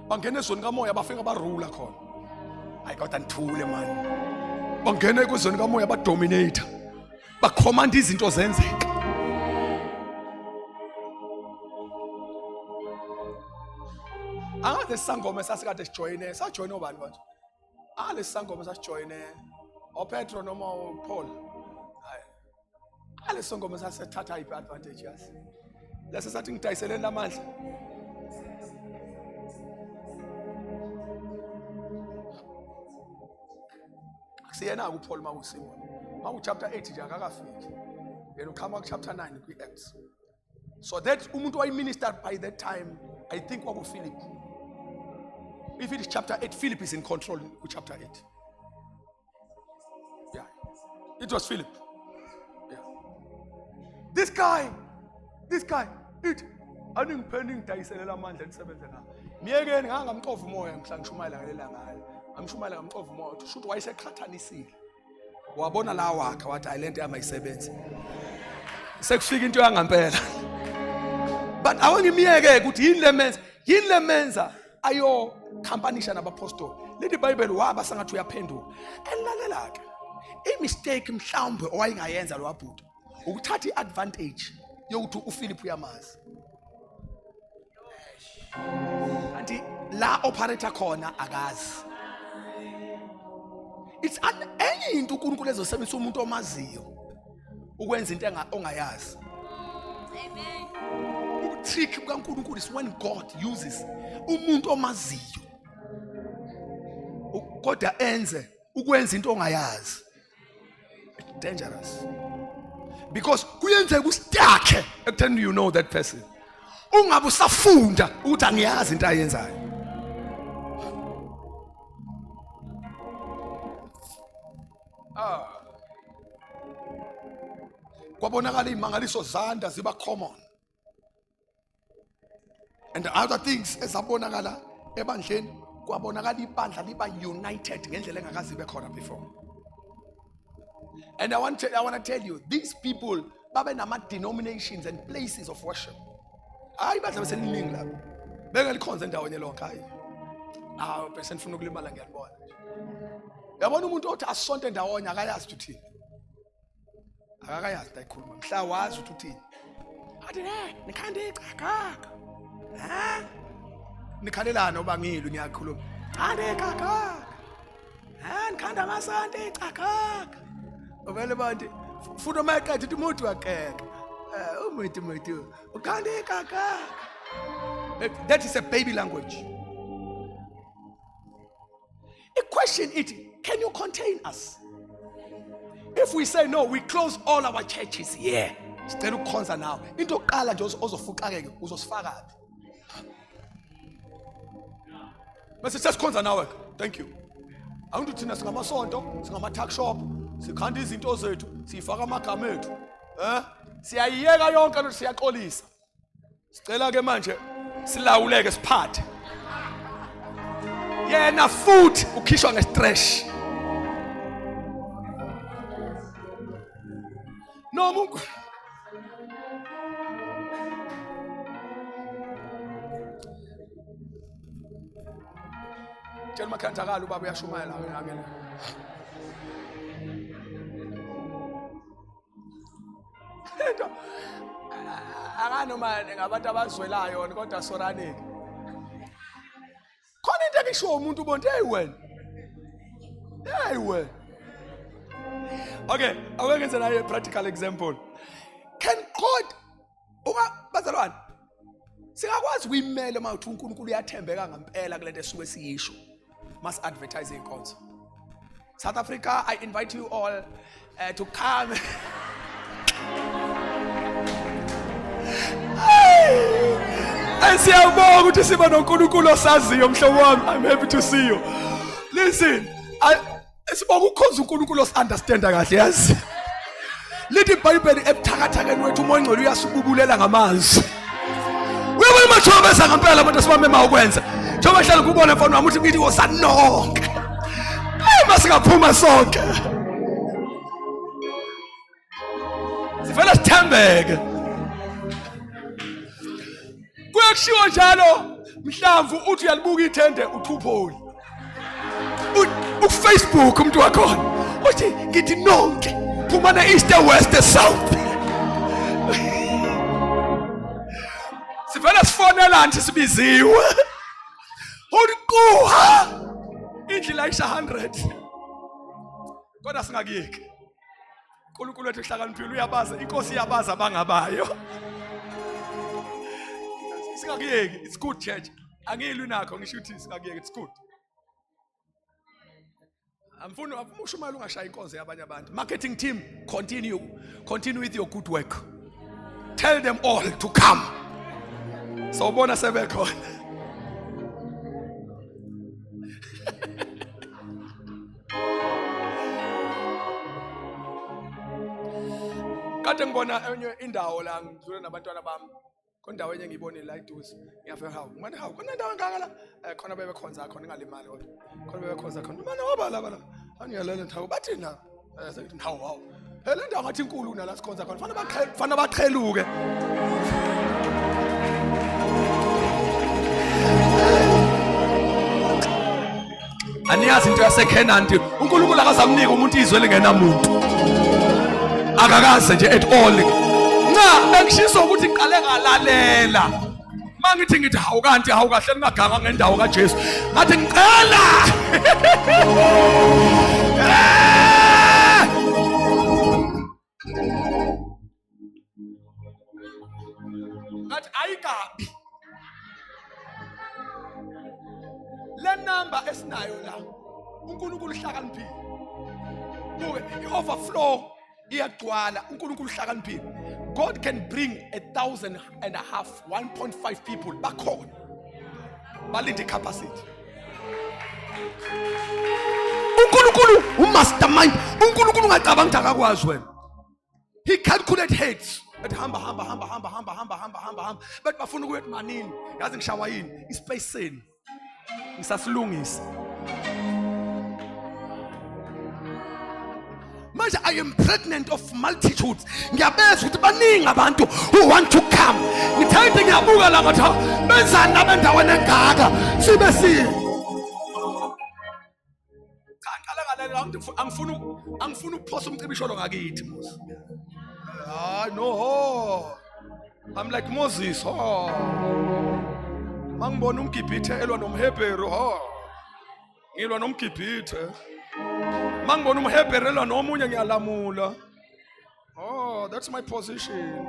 Bangena ezweni kamoya bafika barula khona. Hayi kodwa nithule man. Bangena ezweni kamoya badominate. Bacommand izinto zenzeka. Angathi sangoma sasikade sijoyine, sajoyina obani manje? Lesi sangoma sasijoyine oPetro noma uPaul. Hayi. Aleso ngoma sasethatha iphi advantage yasi. Lase sathi ngidayiseleni lamandla. Siyena kuPaul mawusimona. Mawu chapter 8 nje akakafiki. Yena uqhama ku chapter 9 kwi-Acts. So that umuntu wayiminister by that time, I think kwaku Philip. If it is chapter 8, Philip is in control with chapter 8. Yeah. It was Philip. Yeah. This guy, it aningiphending dayiselela amandla nisebenze ngayo. Miyekeni ngangamxova umoya mhla ngishumayela ngelela ngayo. Amshumayela ngamxova umoya uthi shoot wayeseqhathanisile. Wabona la wakhe wathi ayilento yamayisebenzi. Sekufika into yangampela. But awangimiyeke ukuthi yini lemenza ayo kampanisha nabapostoli. Lethi iBhayibheli waba sangathi uyaphendula. Elalela ke. Mistake mhlawumbe owayengayenza lo wabhuda. Ukuthatha iadvantage yokuthi uPhilip uyamazi. Anti la operator khona akazi. It's enye into uNkulunkulu ezosebenzisa umuntu omaziyo ukwenza into ongayazi. Amen. Trick kaNkulunkulu is when God uses umuntu omaziyo kodwa enze ukwenza into ongayazi. It's dangerous. Because kuyenzeka ustakhe ekutheni you know that person. Ungabe usafunda ukuthi angiyazi into ayenzayo. Kwabonakala imangaliso zanda ziba common. And the other things ezabonakala ebandleni kwabonakala ibandla liba united ngendlela engakazi bekhona before. And I want to tell you, these people babe nama denominations and places of worship. Hayi badla beseliningi lapho. Bengalikhonza endaweni lonke hayi. Person ufuna ukulimala ngiyabona. Yabona umuntu othi asonto ndawonye akayazi ukuthi uthini. Akakayazi ayikhuluma. Mhla wazi ukuthi uthini. Athi nikhande icakaka. Nikhalelana oba ngilo niyakhuluma. Khande icakaka. Nikhanda amasante icakaka. Ovele bantu futhi mayaqedwe uthi umuntu wakeka. Umuntu ukhande icakaka. That is a baby language. The question is, can you contain us? If we say no, we close all our churches here. Sicela ukukhonza nawe. Into oqala nje ozofukakeke uzosifaka. Bese sesikhonza nawe. Thank you. Awuntu thina singamasonto, singama-tuck shop, sikhanda izinto zethu, sifaka amagama ethu. Siyayiyeka yonke lo siyaxolisa. Sicela ke manje silawuleke siphathe. Yena futhi ukhishwa ngestress. No mungu. Tshela makhantakala ubaba uyashumayela ngakene. Akanoma ngabantu abazwelayo kodwa soraneke. Khona into ekisho umuntu ubonke hey wena. Hey wena. Okay, aweke nje naye practical example. Can God bazalwane singakwazi uyimela mawuthi uNkulunkulu uyathembeka ngempela kulento esuke siyisho. Must advertise inkonzo. South Africa, I invite you all to come. Siyabonga ukuthi siba noNkulunkulu osaziyo mhlobo wami. I'm happy to see you. Listen, sibonga ukukhonza uNkulunkulu osunderstanda kahle yazi. Lithi iBhayibheli ebuthakathakeni wethu umoya ongcwele uyasibubulela ngamazwi. Uyabona majobe esangempela abantu sibame mawukwenza. Njengoba hlala kubona mfana wami uthi ngithi wosanonke. Masingaphuma sonke. Sivela sithembeke. Kuyakushiwo njalo mhlamvu uthi uyalibuka ithende uThupoli. uFacebook umuntu wakhona. Uthi ngithi nonke phuma na east west south. Sivela sifonela nje sibiziwe. Uqha indlela ayisha 100. Kodwa singakiyeki. uNkulunkulu wethu uhlakaniphile uyabaza, inkosi iyabaza abangabayo. Singakuyeki, it's good church. Angilwi nakho ngisho ukuthi singakuyeki, it's good. Amfuna ushumela ungashaya inkonzo yabanye abantu. Marketing team, continue with your good work. Tell them all to come. So bona sebekhona. Kade ngibona enye indawo la ngidlule nabantwana bami. Kondawo enye ngiyibonile la iduze. Ngiyafika hawu. Manje hawu kunendawo engaka la? Khona bebekhonza khona ngalimali kodwa. Khona bebekhonza khona. Manje ngoba la bala. Angiyalela ntawo bathi na. Sethi hawu. Le ndawo ngathi inkulu nala sikhonza khona. Fanele baqheluke. Aniyazi into yaseKenani nti uNkulunkulu akazamnika umuntu izwe lingenamuntu. Akakaze nje at all. Cha, bengishiso ukuthi ngiqale ngalalela. Mangithi hawu kanti hawu kahle ngaganga ngendawo kaJesu. Ngathi ngicela. Ngathi ayikabi. Le number esinayo la. uNkulunkulu uhlakaniphile. Buke i-overflow iyagcwala. uNkulunkulu uhlakaniphile. God can bring 1,500, 1.5 people bakhona. Balinde capacity. uNkulunkulu umastermind. uNkulunkulu ungacabanga akakwazi wena. He calculate heads. But hamba. But bafuna ukuthi manini. Yazi ngishawa yini? Ispace seni. Ngisasilungisa. Manje I am pregnant of multitudes. Ngiyabeza ukuthi baningi abantu who want to come. Ngithanda ngiyabuka la ngathi benzani abendaweni engaka sibe angifuna ukuphosa umcibisholo ngakithi Moses. No. I'm like Moses. Mangibona umGibhithe elwa nomHebheru. Ngilwa nomGibhithe. Mangibona umHebheru elwa nomunye ngiyalamula. That's my position.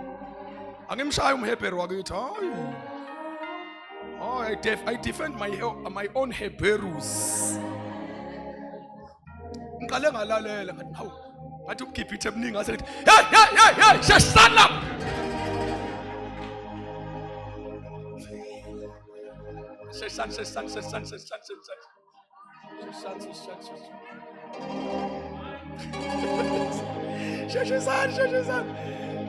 Angimshaya umHebheru wakithi. I defend my own Hebrews. Ngiqale ngalalela ngathi hawu. Ngathi umGibhithe emningi ngase ngithi hey sheshana.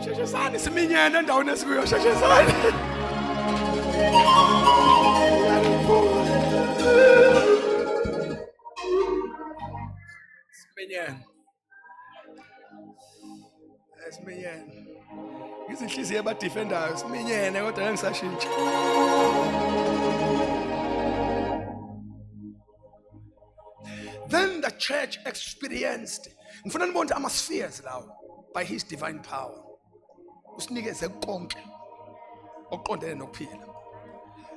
Sheshani siminyene endaweni esikuyo sheshani. Siminyene. Izinhliziyo abadefendayo siminyene kodwa ngisashintsha. Then the church experienced. Ngifuna nibone ama-spheres lawo by his divine power. Usinikeze konke okuqondene nokuphila.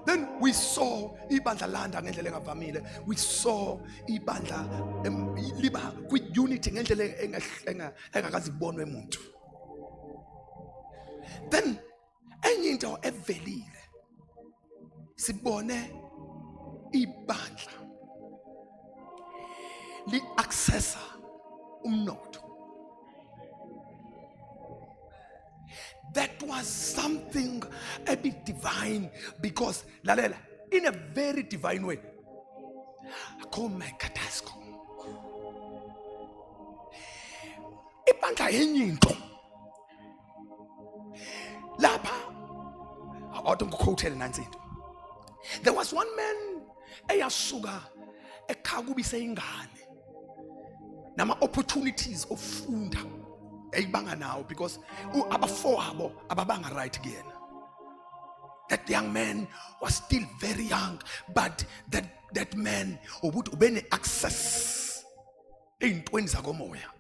Then we saw ibandla landa ngendlela engavamile. We saw ibandla liba kwi-unity ngendlela engakazi kubonwe umuntu. Then enye into evelile sibone ibandla li-accessa umnotho. That was something a bit divine because lalela in a very divine way. Akomekatasko. Ibandla yenye into. Lapha awutongoquote nansi into. There was one man eyasuka ekhakubise ingane. Nama opportunities ofunda eyibanga nawo because abafowabo ababanga right again. That young man was still very young, but that man would obey access eyintweni zakomoya.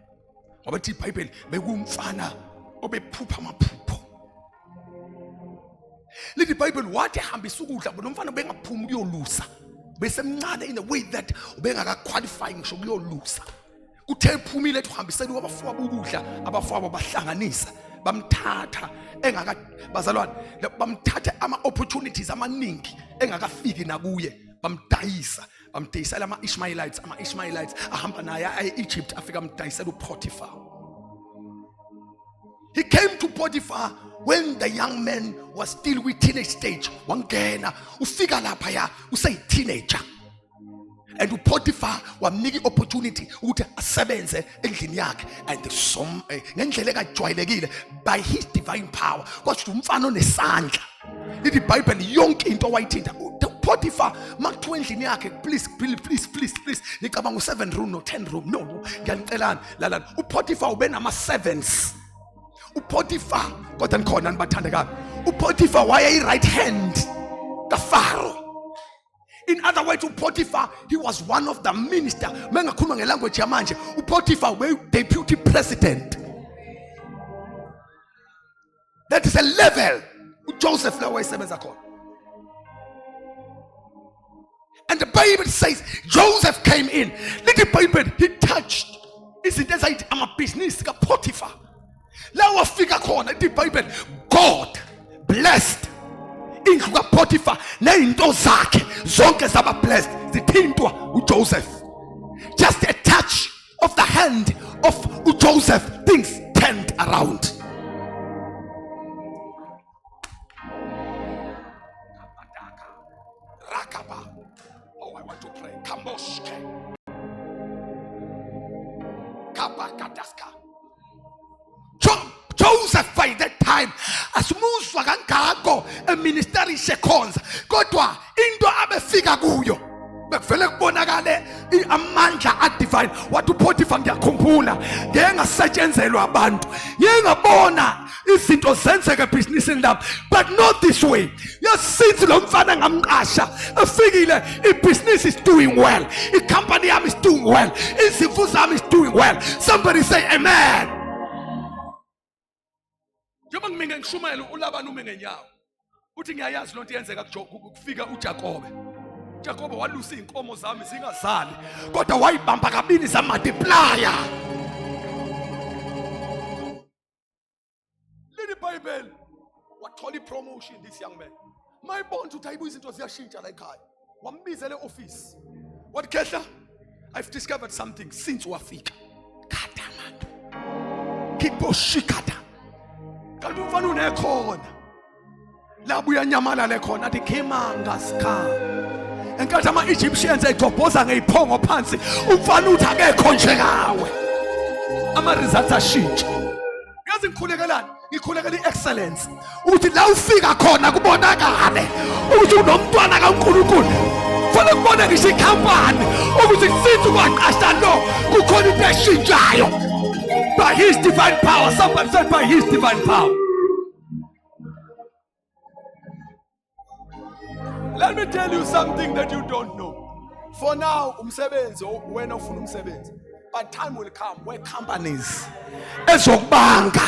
Wabathi iBhayibheli bekumfana obephupha amaphupho. Lithi iBhayibheli wathi hambisa ukudla bona umfana bengaphumi kuyolusa. Besemncane in a way that ubengaka qualifying ngisho kuyolusa. Uthe ephumile ethi uhambiseni kwabafowabo ukudla, abafowabo bahlanganisa bamthatha bazalwane bamthatha ama-opportunities amaningi engakafiki nakuye, bamdayisela ama-Ishmaelites ahamba naye e-Egypt, afika amdayisela uPotiphar. He came to Potiphar when the young man was still with teenage stage. Wangena ufika lapha ya useyi-teenager, and uPotiphar wamnika opportunity ukuthi asebenze endlini yakhe, and ngendlela engajwayelekile, by his divine power. Kwasho umfana onesandla. Lithi iBhayibheli yonke into wayithinta Potiphar makuthiwa endlini yakhe, please nicabanga u7 room no 10 room, no ngiyanicelana lalana, uPotiphar ube nama-servants. uPotiphar kodwa nikhona nibathandekayo, uPotiphar wayeyi-right hand kaFaro. In other words, uPotiphar, he was one of the minister. Mengakhuluma ngelanguage yamanje, uPotiphar was deputy president. That is a level uJoseph la wayesebenza khona. And the Bible says Joseph came in. Little Bible, he touched izinto ezayithi amabhizinisi kaPotiphar. La wafika khona the Bible, God blessed indlu kaPotiphar neyinto zakhe zonke zaba blessed, zithintwa uJoseph. Just a touch of the hand of uJoseph, things turned around. Rakaba. Oh, I want to pray. Kamoshke. Kabakadaska. Joseph by that time asimuzwa kangako eministry seconds, kodwa into abefika kuyo bekuvele kubonakale amandla adivine. Wathi uPotiphar ngiyakhumbula ngengasetshenzelwa abantu, ngiyengabona izinto zenzeka ebhizinisini lami, but not this way. Since lo mfana ngamqasha efikile, ibhizinisi is doing well, icompany yami is doing well, izimvu zami is doing well. Somebody say amen. Njengoba ngimenge ngishumela uLabani ume ngenyawo, uthi ngiyayazi lonto yenzeka kufika uJakobe. Jakobe walusa inkomo zami zingazali, kodwa wayibamba kabini zamultiplier. Little Bible, wathola promotion this young man. My bond to taibu izinto ziyashintsha la ekhaya. Wambizele office. What Kehla? I've discovered something since wafika. Katamandu. Kiboshikata. Kanti umfana unekhona. Labuya nyamala lekhona athi khemanga ska. Enkathi ama-Egyptians egobhoza ngeyiphongo phansi, umfana uthi akekho njengawe. Ama-results ashintsha. Yazi ngikhulekelani? Ngikhulekela i-excellence. Ukuthi la ufika khona kubonakale ukuthi unomntwana kaNkulunkulu. Kufanele kubone ngisho ikhampani ukuthi since kwaqasha lo kukhona into eshintshayo. By his divine power. Somebody said by his divine power. Let me tell you something that you don't know. For now, umsebenzi wena ufuna umsebenzi. But time will come where companies ezokubanga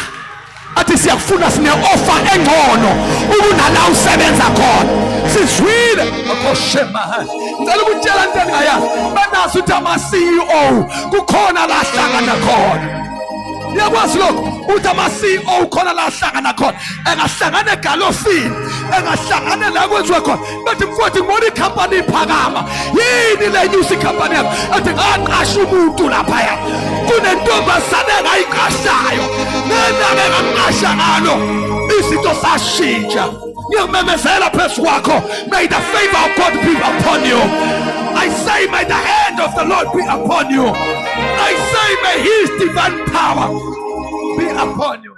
athi siyakufuna sine offer engcono ukunala usebenza khona. Sizwile akoshema. Ngicela ukutshela into engayazi. Banazi ukuthi ama-CEO kukhona la hlangana khona. Yakwazi lokho uthi ama-CEO khona la hlangana khona, engahlangana egalofini, engahlangana la kwenziwe khona. Bathi mfowethu ngibona ikhampani iphakama, yini le nyusa ikhampani yami? Athi ngaqasha umuntu laphaya, kunentombazane engayiqashayo, nenake ngamqasha ngalo, izinto zashintsha. Ngiyamemezela phezu kwakho, may the favor of God be upon you. I say may the hand of the Lord be upon you. I say may his divine power be upon you.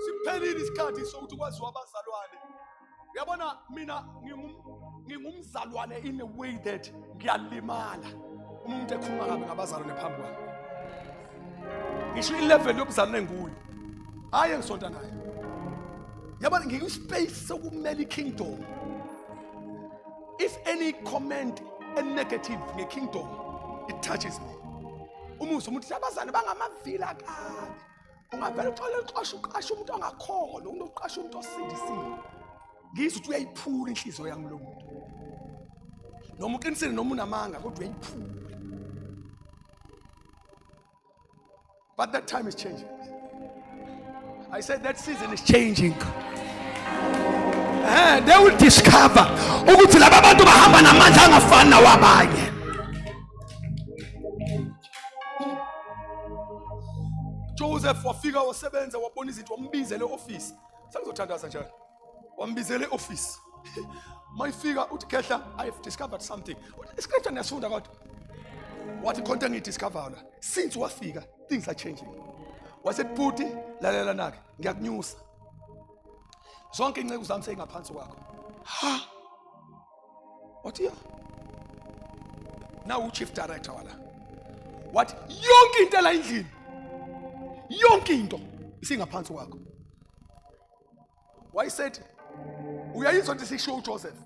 Siphelile isikhathi sokuthi kwaziwa abazalwane. Uyabona mina ngingumzalwane in a way that ngiyalimala umuntu ekhuluma kabi ngabazalwane phambi kwami. Ngisho ilevel yobuzalwane nguyo, hayi engisonta naye. Yabona ngikwispace sokumela ikingdom. If any comment and negative nge-kingdom, it touches me. Umuso umuntu abazane bangamavila kabi. Ungavela uxolela uqasha umuntu ongakholwa, unoqasha umuntu osindisiwe. ngizwe ukuthi uyayiphula inhliziyo yami lo muntu. Noma uqinisile noma unamanga kodwa uyayiphula. But that time is changing. I said that season is changing. They will discover ukuthi laba bantu bahamba namandla angafani nawabanye. Joseph wafika wasebenza wabona izinto wambizele office. Sengizothandaza njalo. Wambizele office. Mayifika uthi Khehla, I have discovered something. Iscripture niyasifunda kodwa. What content ngi discover la. Since wafika things are changing. Wasethi Bhuti lalela nake ngiyakunyusa. Zonke inceku zami seyingaphansi kwakho. Ha. What here? Now chief director wala. What yonke into la endlini. Yonke into isingaphansi kwakho. Why said uyayizwa ukuthi sisho uJoseph.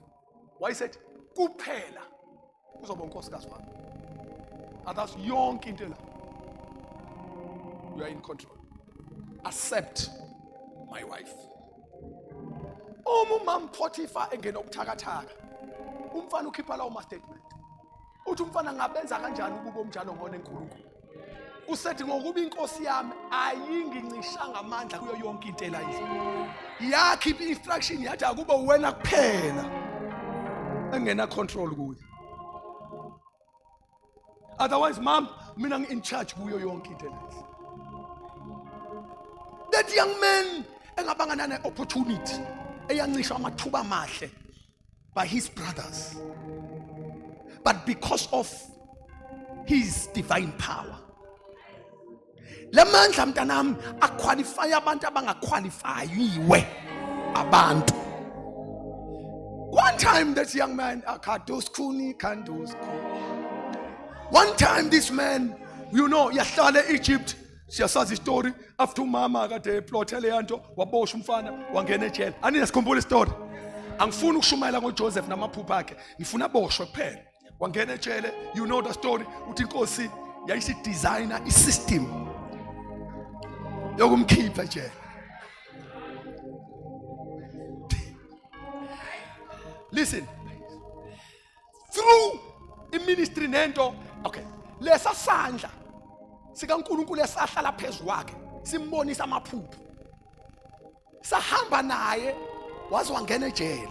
Why said kuphela uzoba unkosikazi wami. Others yonke into la. You are in control. Accept my wife. Umama Potiphar engena ukuthakathaka. Umfana ukhipha lawo ma statement. Uthi umfana ngabenza kanjani ukuba umjalo ngone enkulunkulu. Usethi ngokuba inkosi yami ayingincishanga amandla kuyo yonke into elayizo. Yakhipha instruction yathi akuba wena kuphela engena control kuyo. Otherwise mom mina ngi in charge kuyo yonke into elayizo. That young man engabangana ne opportunity eyancishwa amathuba amahle by his brothers, but because of his divine power. Lamandla mntanami aqualify abantu abangaqualifyiwe abantu. One time that young man one time this man, yahlala Egypt. Siyasazi story after umama kade plothele yanto waboshwa umfana wangena ejele. Ani yasikhumbula story. Angifuni ukushumayela ngoJoseph namaphupha akhe. Ngifuna aboshwe kuphela. Wangena ejele. You know the story. Uthi inkosi yayisi designer isystem yokumkhipha ejele. Listen. Through ministry nento, okay. Lesa sandla sikaNkulunkulu esahlala phezulu kwakhe simbonisa amaphupho. Sahamba naye waze wangena ejele.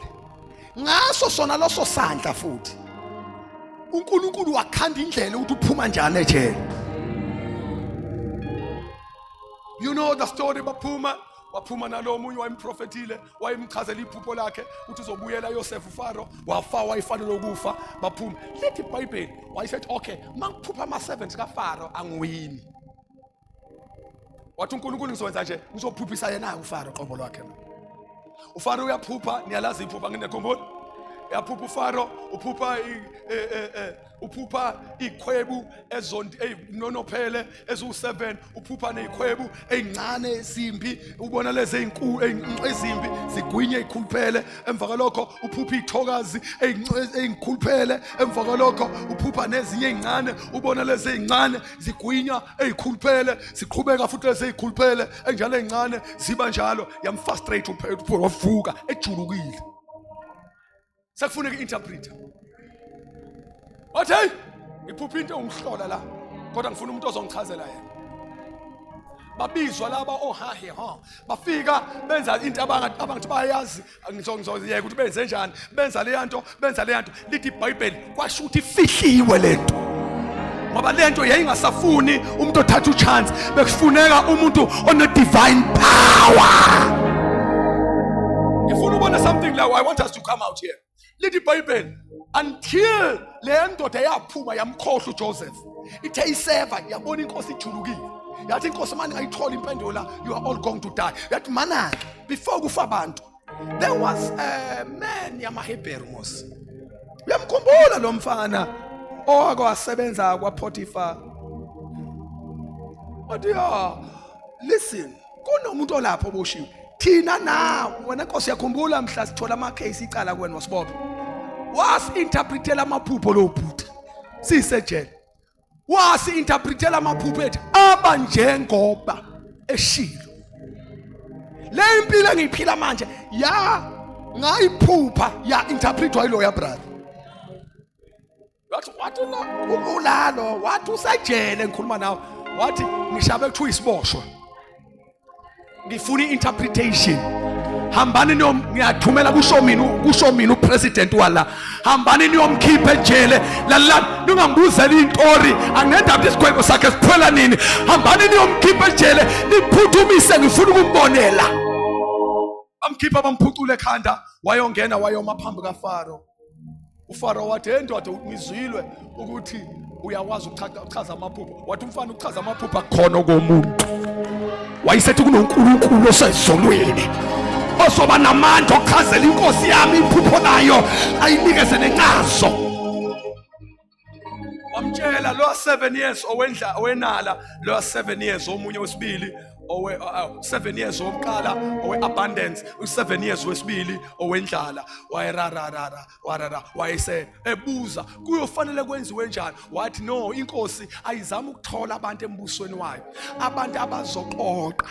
Ngaso sona loso sandla futhi uNkulunkulu wakhanda indlela ukuthi uphuma njani ejele. You know the story waphuma nalomunye wayemprofetile wayemchazela iphupho lakhe uthi uzobuyela Joseph uFaro wafa wayifanele ukufa baphuma. Lithi iBhayibheli wayesethi okay mangiphupha ama7 kaFaro angiwini. Wathi uNkulunkulu ngizokwenza nje ngizophuphisa yena uFaro qobo lwakhe. uFaro uyaphupha niyalazi iphupha nginekhombolo. Yaphupha uFaro uphupha ikhwebu nonophele ezu7 uphupha nezikhwebu ezincane esimbi ubona lezi ezimbi zigwinye ikhuluphele emva kwalokho uphupha ithokazi ezikhuluphele emva kwalokho uphupha nezinye ezincane ubona lezi ezincane zigwinya ezikhuluphele siqhubeka futhi lezi ezikhuluphele enjalo ezincane ziba njalo yamfrustrate wavuka ejulukile. Sekufuneka interpreter. Wathi hey, iphupha into ungihlola la. Kodwa ngifuna umuntu ozongichazela yena. Babizwa laba ohahe bafika benza into abangathi bayazi ngizoziyeka ukuthi benze njani. Benza le yanto lithi iBhayibheli kwasho ukuthi ifihliwe lento. Ngoba lento yayingasafuni umuntu othatha uchance bekufuneka umuntu one divine power. Ngifuna ubona something like I want us to come out here. Lithi iBhayibheli until le ndoda yaphuma yamkhohlwa uJoseph ithe iseva yabona inkosi ijulukile yathi inkosi manje ayithola impendulo you are all going to die. Yathi mana before kufa abantu there was a man yamaHebheru mos uyamkhumbula lo mfana owakwasebenza kwaPotiphar. Wathi listen kunomuntu olapho boshiwe thina na wena Nkosi yakhumbula mhla sithola ama case icala kuwena wasibopha wasi-interpretela amaphupho lo bhuti sisejele wasi-interpretela amaphupho ethi abanjengoba eshilo le impilo engiyiphila manje ngayiphupha ya interpretwa yilo ya brother. Wathi no ulalo, wathi usajele ngikhuluma nawe, wathi ngishabe kuthiwa isiboshwa, ngifuna interpretation. Hambani ngiyathumela kusho mina upresident wala, hambani niyomkhipha ejele. Lalala ningangibuzela intori, angendaba ukuthi isikweko sakhe siphela nini. Hambani niyomkhipha ejele, niphuthumise, ngifuna ukumbonela. Bamkhipha bamphucula ekhanda, wayongena wayoma phambi kaFaro. uFaro wathi ndoda ngizwilwe ukuthi uyakwazi ukuchaza amaphupho. Wathi umfana ukuchaza amaphupho akhono komuntu. Wayesethi kunoNkulunkulu osezulwini osoba namandla okuchazela inkosi yami iphupho layo ayinikeze nencazo. Wamtshela lo 7 years owenala, lo 7 years omunye wesibili 7 years omqala owe abundance, 7 years wesibili owendlala. Warara wayese ebuza kuyofanele kwenziwe njani. Wathi no, inkosi ayizama ukuthola abantu embusweni wayo, abantu abazoqoqa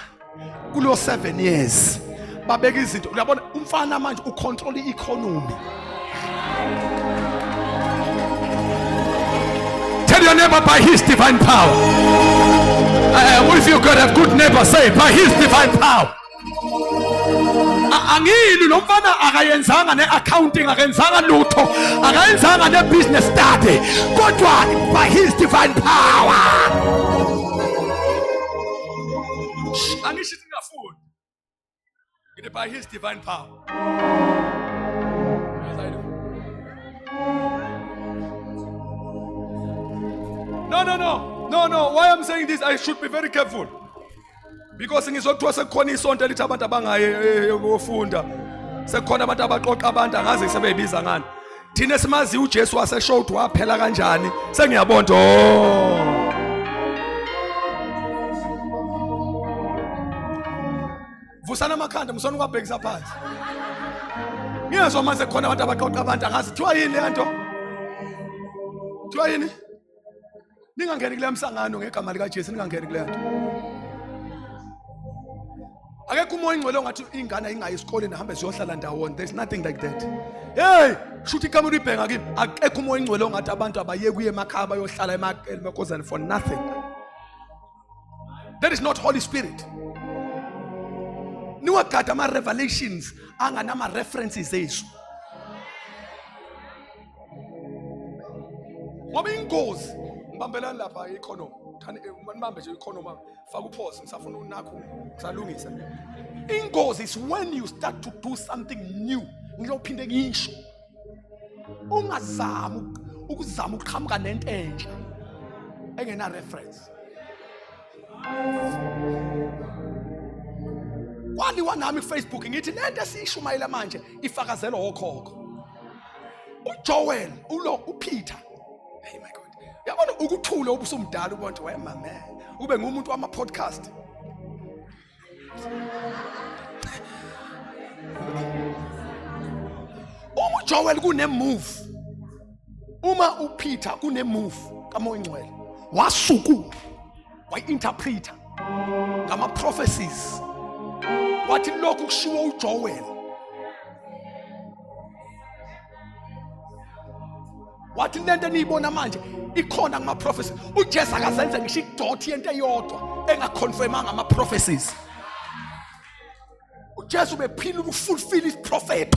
kulo 7 years babeka izinto. Uyabona umfana manje ucontrol i-economy. Tell your neighbor, by his divine power. If you got a good neighbor, say by his divine power. Angini lo mfana akayenzanga ne-accounting, akayenzanga lutho, akayenzanga ne-business study, kodwa by his divine power. Angisho singafuni. It by his divine power. No. Why I'm saying this, I should be very careful. Because ngizokuthiwa sekukhona isonto elithi abantu abangaye ukufunda. Sekukhona abantu abaqoqa abantu angazi sebeyibiza ngani. Thina simazi uJesu waseshow ukuthi waphela kanjani. Sengiyabonda. Vusana amakhanda musona ukwabhekisa phansi. Ngiyezwa manje khona abantu abaqoqa abantu angazi thiwa yini le nto? Thiwa yini? Ningangeni kule msangano ngegama lika Jesu, ningangeni kule nto. Akekho umoya ingcwele ongathi ingane ingayi esikoleni ahambe siyohlala ndawonye. There's nothing like that. Hey, shuthi ikamera ibhenga kimi. Akekho umoya ingcwele ongathi abantu abayeke kuye emakhaya bayohlala emakhosini for nothing. That is not Holy Spirit. Niwagada ama revelations anganama references ezo. Ngoba ingozi ngibambelana lapha economy. Manibambe nje economy faka upause ngisafuna unakho salungisa. Ingozi is when you start to do something new. Ngizophinde ngisho. Ungazama ukuqhamuka nento entsha engena reference. Kwaliwa nami Facebook ngithi lento esishumayela manje ifakazelwa okhokho. uJoel uPeter. Hey my God. Yabona ukuthula obusumdala ubonke wemama. Ube ngumuntu wama podcast. Uma uJoel kune move. Uma uPeter kune move kamoya ingcwele. Wasuku wayinterpreta ngama prophecies. Wathi lokhu kushiwo uJoel. Wathi lento niyibona manje ikhona ngama prophecies. uJesu akazenze ngisho idot yento eyodwa engaconfirmanga ama prophecies. uJesu bephila ukufulfill his prophet.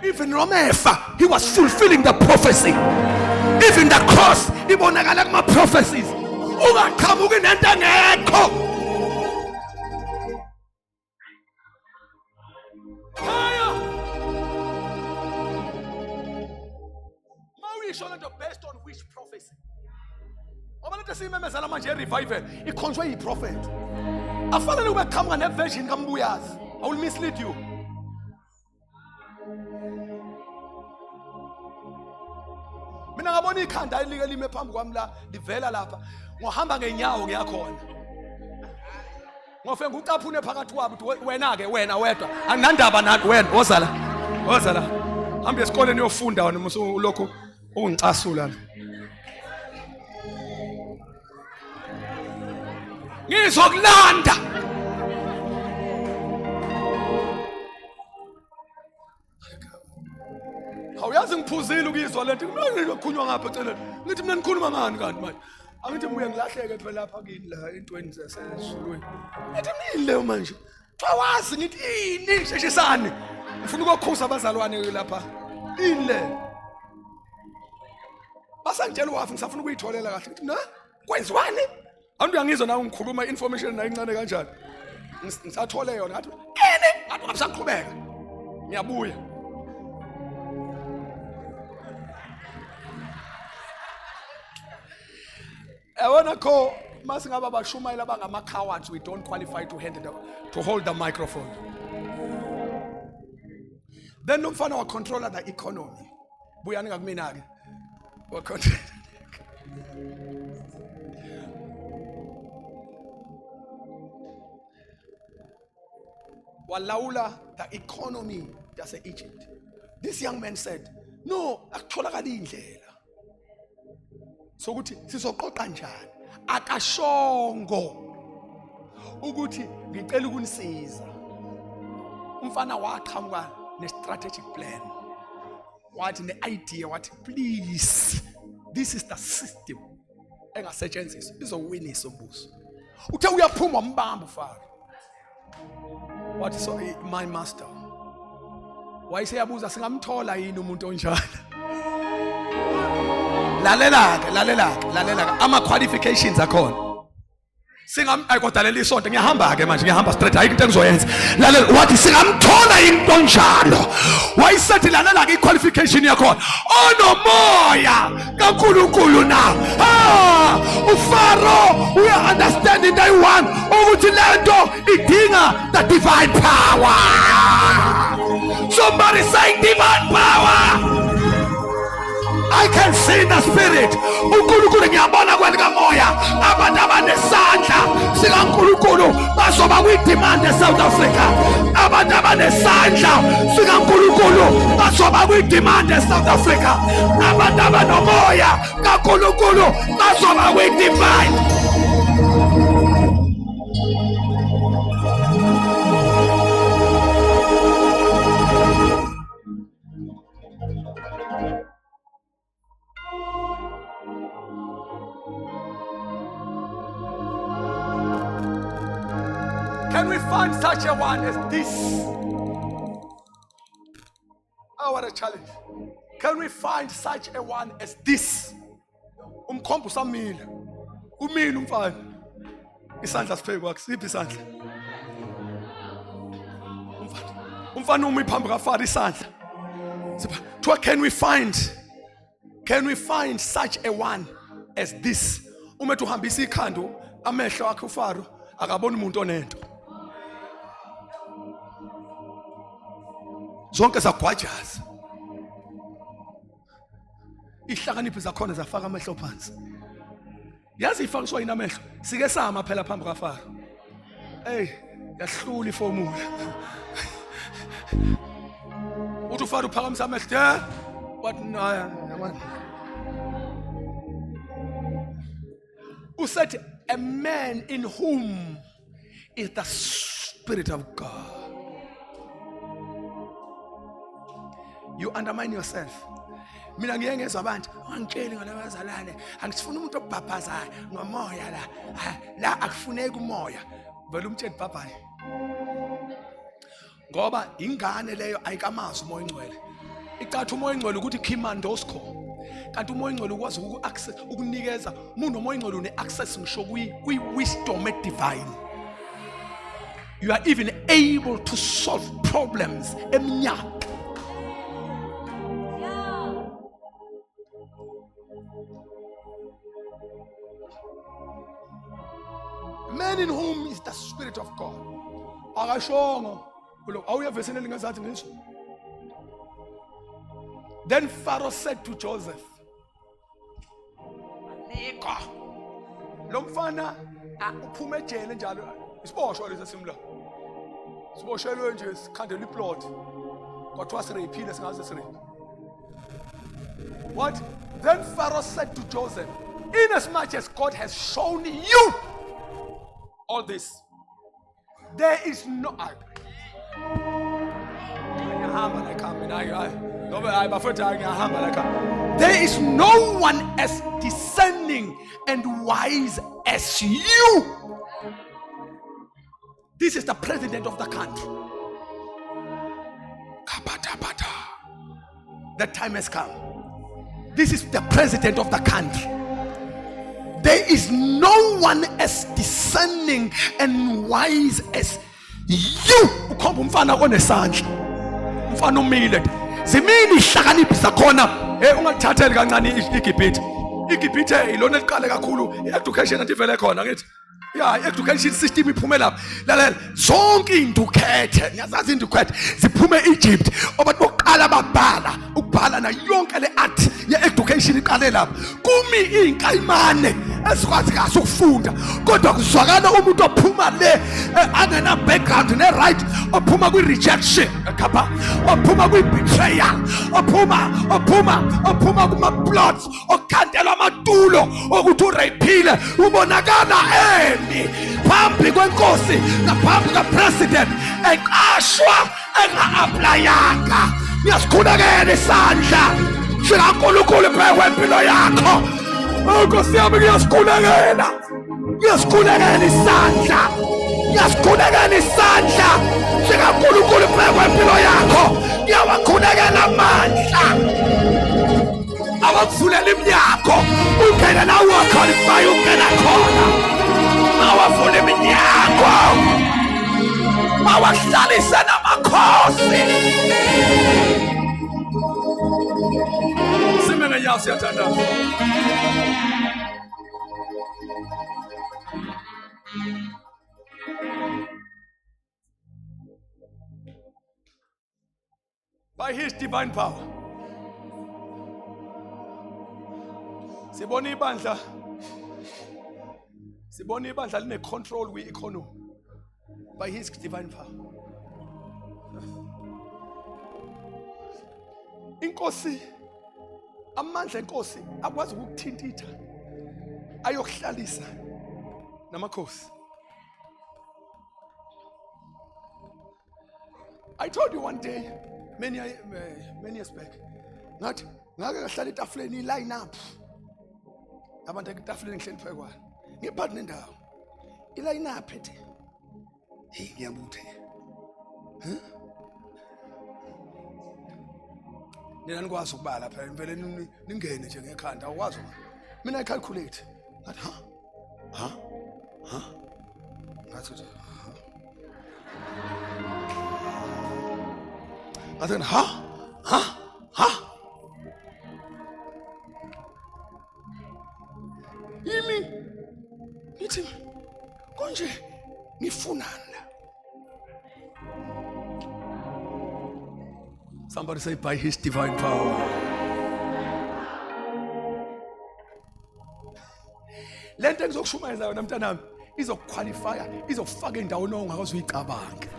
Even Romefa, he was fulfilling the prophecy. Even the cross, ibonakala kuma prophecies. Ungaqhamuki nento engekho. Based on which prophecy? Obalete simemezela manje revival ikhonjwe yiprophet. Afanele ube qhamuka neversion kambuyazi. I will mislead you. Mina ngabona ikhanda elike lime phambi kwami la livela lapha. Ngohamba ngenyawo ngiyakhona. Ngofe ngucaphune phakathi kwabo wena ke wena wedwa. Anginandaba nathi wena wozala. Hamba esikoleni uyofunda wena ulokho ungicasula. Ngizokulanda. Awuyazi ngiphuzile ukuyizwa lento. Kukhulunywa ngapha eceleni. Ngithi mina nikhuluma ngani kanti manje? Angithi ngibuye ngilahleke phela lapha kini la entweni zasezulwini. Ngithi yini leyo manje? Wazi ngithi yini sheshisane. Ngifuna ukukhuza abazalwane lapha. Yini le? Basangitshela wafi ngisafuna ukuyitholela kahle. Ngithi na kwenziwani? Abantu uyangizwa nawe ngikhuluma information nayo incane kanjani? Ngisathole yona ngathi yini? Ngathi abusaqhubeka. Ngiyabuya. Awona kho masingaba bashumayela bangama cowards, we don't qualify to hold the microphone. Then nomfana wa controller the economy. Buyani ngakumina ke. Wa control. Walawula the economy just Egypt. This young man said, "No, akutholakala indlela. So ukuthi sizoqoqa njani akashongo ukuthi ngicela ukunisiza." Umfana waqhamuka ne-strategic plan, wathi ne-idea, wathi please, this is the system engasetshenziswa izowinisa umbuso. Uthe uyaphuma umbamba uFaro. Wathi so my master, wayeseyabuza singamthola yini umuntu onjalo. Lalela ama qualifications akhona. Ayikodalela isonto ngiyahamba ke manje ngiyahamba straight ayikho into engizoyenza. Lalela wathi singamthola into onjalo. Wayesethi lalela ke qualification yakhona. Onomoya kaNkulunkulu na. uFaro we are understanding day one ukuthi lento idinga the divine power. Somebody say divine power. I can see the spirit. uNkulunkulu ngiyabona kwelika moya abantu abanesandla sikaNkulunkulu bazoba kwi-demand eSouth Africa. Abantu abanesandla sikaNkulunkulu bazoba kwi-demand eSouth Africa. Abantu abanomoya kaNkulunkulu bazoba kwi-demand. Can we find such a one as this? Oh, what a challenge. Can we find such a one as this? Umkhombo usamile. Umile umfana. Isandla siphe kwakhe. Siphi isandla? Umfana umi phambi kaFaro isandla. Can we find such a one as this? Umethu uhambisa ikhando amehlo akhe uFaro akabona umuntu onento. Zonke zagwajaza. Ihlakaniphi zakhona zafaka amehlo phansi. Yazi ifakiswa yini amehlo? Sike sama phela phambi kaFaro. Hey, yahlula iformula. Uthi uFaro uphakamisa amehlo, what no. Who said a man in whom is the Spirit of God. You undermine yourself. Mina ngiyengeza abantu angitsheli ngalabazalane angisifuna umuntu obhabhazayo ngomoya la akufuneki umoya vele umtsheli bhabhayi ngoba ingane leyo ayikamazi umoya ingcwele icatha umoya ingcwele ukuthi khimandosko kanti umoya ingcwele ukwazi ukunikeza umuntu umoya ingcwele une-access ngisho kwi-wisdom divine. You are even able to solve problems eminyaka. Man in whom is the Spirit of God. Then Pharaoh said to Joseph, Nika, lomfana uphume ejele njalo. Isiboshwa lesi simla. Siboshelwe nje sikhandela iplot. Kodwa sirepile singaze sirepe. What? Then Pharaoh said to Joseph, inasmuch as God has shown you all this, there is no There is no one as discerning and wise as you. This is the president of the country. The time has come. This is the president of the country. There is no one as discerning and wise as you. Ukhomba umfana onesandla. Umfana umile. Zimini ihlakaniphi zakhona. Ungathatheli kancane iGibhithe. iGibhithe ilona eliqale kakhulu i-education antivele khona ngithi. Yeah, education system iphume lapha. Lalela zonke indukhethe, ngiyazazi indukhethe ziphume eEgypt. Obathi bokuqala babhala, ukubhala na yonke le art ye-education iqale lapha. Kumi inkayimane esikwazi kahle ukufunda. Kodwa kuzwakala umuntu ophuma le angena background ne right, ophuma kwi rejection, ekhapha, ophuma kwi betrayal, ophuma kuma plots, okhandelwa amatulo ukuthi urapile, ubonakala phambi kwenkosi naphambi kapresident eqashwa enga-aplayanga. Ngiyasikhulekela isandla sikaNkulunkulu phezu kwempilo yakho. Nkosi yami ngiyasikhulekela isandla, ngiyasikhulekela isandla sikaNkulunkulu phezu kwempilo yakho. Ngiyawakhulekela amandla awakuvulela iminyango ungena la uwaqualify ungena khona. Mawavula iminyango, mawahlalise namakhosi. Sime ngenyawo siyathandaza. By his divine power. Sibona ibandla line control we economy by his divine power. Inkosi, amandla enkosi akwazi ukuthintitha ayokuhlalisa namakhosi. I told you one day many years back ngathi ngake ngahlala etafuleni line up abantu etafuleni ngihleli phezu kwayo ngiphathi nendawo iline up ethi hey ngiyabuthe nina nikwazi ukubala phela impela ningene nje ngekhanda awukwazi mina I calculate ngathi ngathi yimi ngithi konje nifunana. Somebody say by his divine power. Lento engizokushumayeza yona mntanami izokuqualifya, izokufaka endaweni ongakaze uyicabange.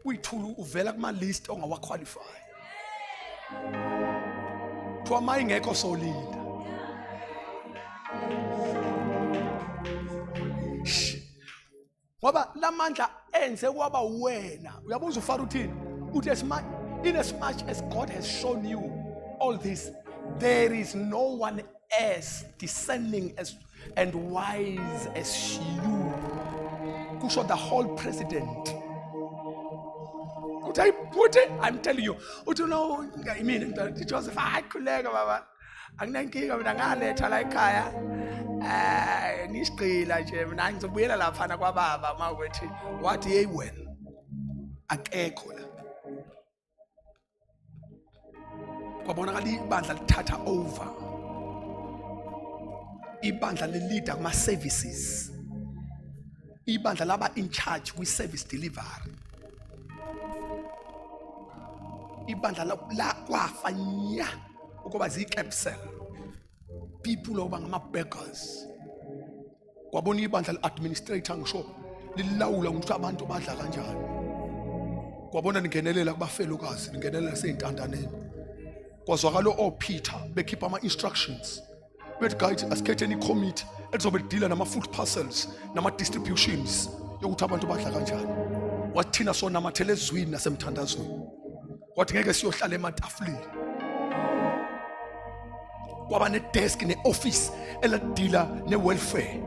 Uyithulu uvela kuma list ongawaqualify. Kwa mayingekho solinda. Ngoba lamandla enze kwaba wena. Uyabuza ufara uthini? Uthi in as much as God has shown you all this, there is no one as discerning as and wise as you. Kusho the whole president. I'm telling you, no, I mean, Joseph, I khuleka baba. Anginankinga mina ngaletha la ekhaya. Nisiqila nje mina ngizobuyela lapha na kwababa mawuthi wathi hey wena akekho la. Kwabonakala ibandla lithatha over. Ibandla leader kuma services. Ibandla laba in charge with service delivery. Ibandla la kwafanya ukuba zicapsule people oba ngama beggars. Kwabona ibandla administrator ngisho lilawula ukuthi abantu badla kanjani. Kwabona ningenelela kubafelokazi, ningenelela seyintandaneni. Kwazwakala oPeter bekhipha ama instructions. Bethi guys asikhethe ni committee elizobe deal nama food parcels nama distributions yokuthi abantu badla kanjani. wathina sonamathele ezwini nasemthandazweni kwathi ngeke siyohlala ematafuleni kwaba ne-desk ne-office eladila ne-welfare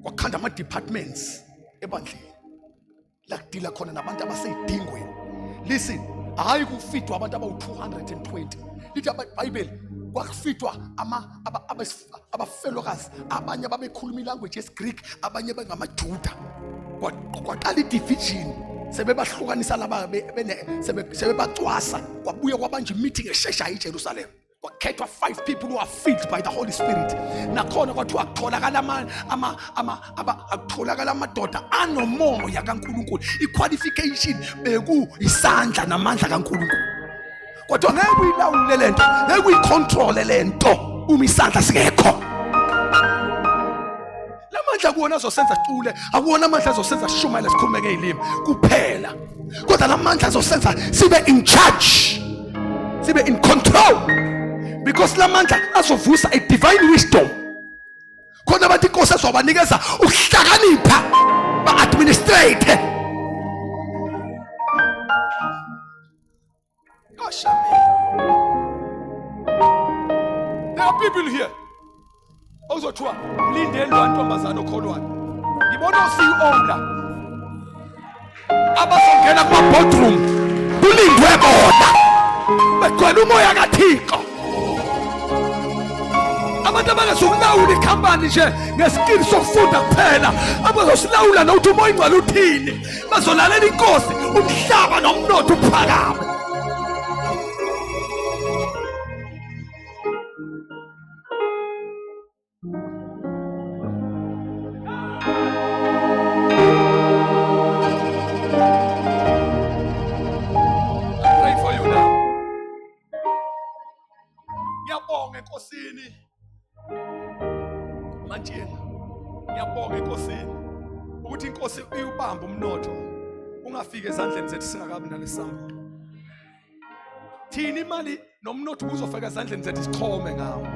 wakhanda ama-departments ebandleni lakudila khona nabantu abaseyidingweni. Listen, hayi kufitwa abantu abawu-220 lithi iBhayibheli kwafitwa abafelokazi abanye babekhuluma ilanguage yesiGreek abanye bengamaJuda kwaqala i-division sebebahlukanisa laba sebebacwasa kwabuya kwabanje meeting esheshayo eJerusalem kwakhethwa 5 people who are filled by the Holy Spirit nakhona kwathiwa akutholakala amadoda anomoya kaNkulunkulu. I-qualification beku isandla namandla kaNkulunkulu kodwa ngeke uyilawule lento ngeke uyicontrol lento uma isandla singekho. Lamandla kuwona azosenza cule akuwona amandla azosenza shumayela sikhulume ngezilimi kuphela kodwa lamandla azosenza sibe in charge sibe in control because lamandla azovusa a divine wisdom khona bathi inkosi azobanikeza ukuhlakanipha ba-administrate. There are people here ozothiwa mlindeni lo ntombazana okholwayo ngibona uCEO abazongena kuma-boardroom kulindwe bona begcwele umoya kaThixo. Abantu abangazokulawula ikhampani nje ngesikili sokufunda kuphela abazosilawula nokuthi umoya ingcwele uthini bazolalela inkosi umhlaba nomnotho uphakame. Ngiyabonga enkosini manje ngiyabonga enkosini ukuthi inkosi uyubamba umnotho ungafika ezandleni zethu singakabi nalesambu. Thina imali nomnotho uzofika ezandleni zethu sichome ngawo.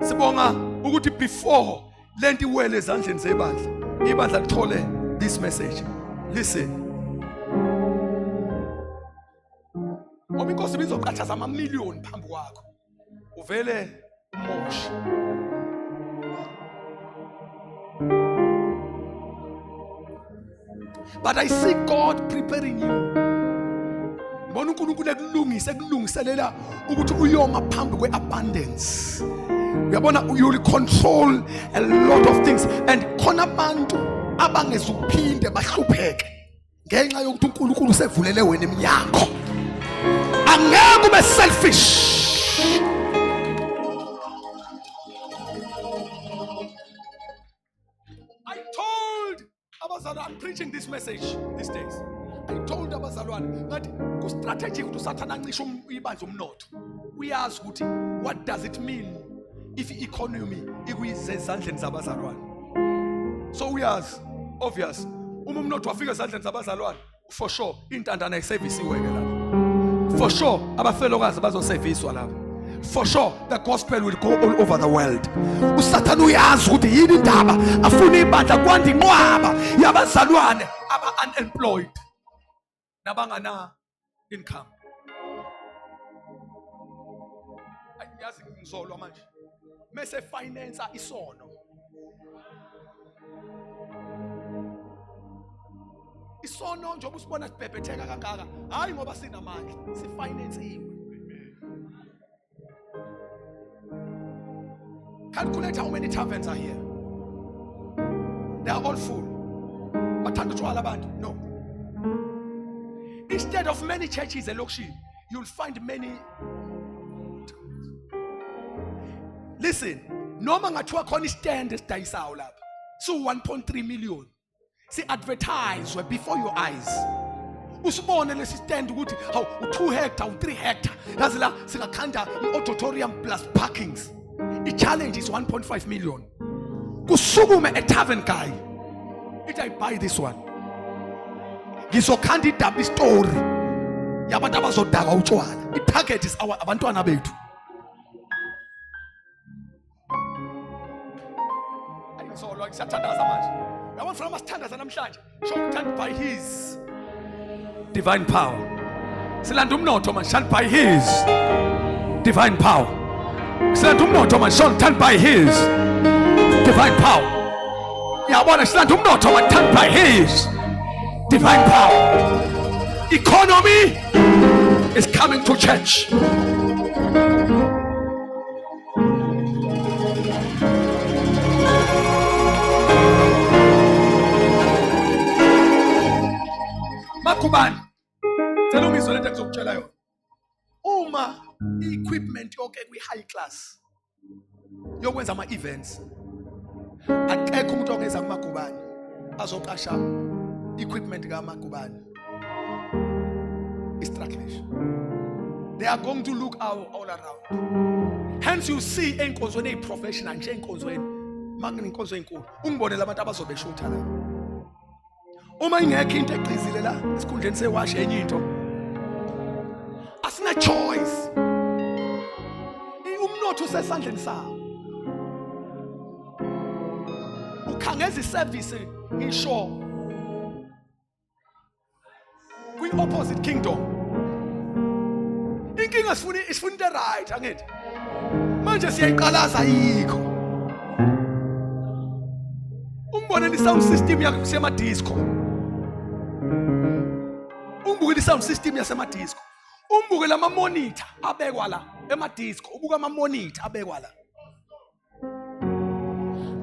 Sibonga ukuthi before lento iwele ezandleni zebandla ibandla lithole this message. Listen, ngoba inkosi bizoqhathaza ama-million phambi kwakho uvele umoshe. But I see God preparing you. Ngibona uNkulunkulu ekulungiselela ukuthi uyoma phambi kwe-abundance. Uyabona, you will control a lot of things and khona abantu abangezuphinde bahlupheke ngenxa yokuthi uNkulunkulu usevulele wena iminyango. Angeke ube selfish. I told abazalwane, I'm preaching this message these days. I told abazalwane that ku strategy ukuthi uSathane ancishe ibandla umnotho. Uyazi ukuthi what does it mean if economy ikuyizezandleni zabazalwane. So uyazi obvious uma umnotho wafika ezandleni zabazalwane for sure intandana ayisevisiwe ke lapho. For sure abafelokazi bazoserviswa lapho. For sure the gospel will go all over the world. uSathane uyazi ukuthi yini indaba afuna ibandla kwanda inqwaba yabazalwane aba-unemployed nabangana income. Yazi ngizolwa manje mase finance isono. Isono njengoba usibona sibhebhetheka kangaka hayi ngoba sinamandla sifinance iwe. Calculate how many taverns are here. They are all full. Bathanda utshwala abantu? No. Instead of many churches elokishini, you'll find many. Listen, noma ngathiwa khona istand esidayisayo lapha. So 1.3 million. See, advertise before your eyes. Usibone lesi stand ukuthi how 2 hectare or 3 hectare. Yazi la singakhanda i-auditorium plus parkings. The challenge is 1.5 million. Kusukume a tavern guy. If I buy this one, ngizokhanda idaba story yabantu abazodaka utshwala. The target is our abantwana bethu. So like Satanás manje. Yabona amaframa masithandaza namhlanje show uthanda by his divine power. Silanda umnotho man shall by his divine power. Silanda umnotho man shall turn by his divine power. Yabona silanda umnotho man turn by his divine power. Economy is coming to church. Makubani cela umizwe lento engizokutshela yona. Uma equipment yonke kwi-high class yokwenza ama-events, akekho umuntu ongeza kuMagubane azoqasha equipment kaMagubane. Istructure. They are going to look all around. Hence you see enkonzweni eyi-professional nje enkonzweni manginenkonzo enkulu ungibonela abantu abazobe shutha la. Uma ingekho into egqizile la esikhundleni sewashi enye into asina choice. Umnotho usesandleni sawo. Ukhangeza iservice ngisho kwi-opposite kingdom. Inkinga sifuna into right angithi. Manje siyayiqalaza yikho. Umbonela i-sound system yasemadisco. Umbukela i-sound system yasemadisco. Umbukela ama-monitor abekwa la emadisco. Ubuka ama-monitor abekwa la.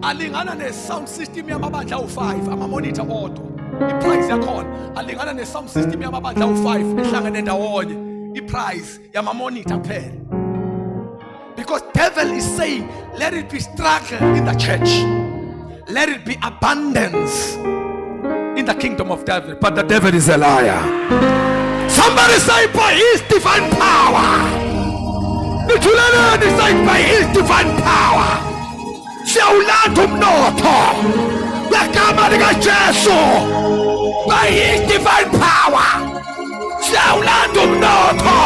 Alingana ne-sound system yamabandla awu-5 ama-monitor odwa. I-price yakhona alingana ne-sound system yamabandla awu-5 ehlangene ndawonye. I-price yama-monitor kuphela. Because devil is saying, let it be struggle in the church. Let it be abundance in the kingdom of devil. But the devil is a liar. Somebody say by his divine power. The children say by his divine power. Siyawulanda umnotho ngegama lika Jesu. By his divine power. Siyawulanda umnotho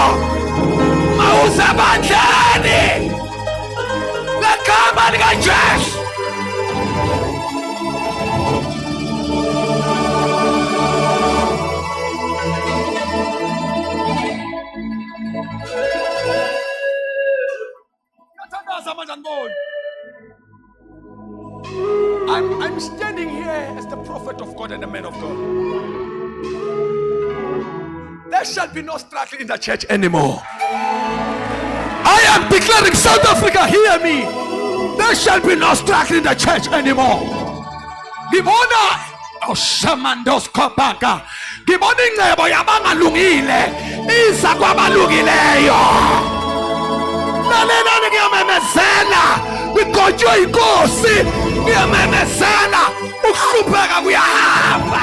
mawusebandleni ngegama lika Jesu. I'm standing here as the prophet of God and the man of God. There shall be no struggle in the church anymore. I am declaring, South Africa, hear me. There shall be no struggle in the church anymore. Ngibona oshamandos kopaka. Ngibona ingcebo yabangalungile iza kwabalungileyo. Lalela ngiyamemezela kwigotshwe inkosi. Ngiyamemezela ukuhlupheka kuyahamba.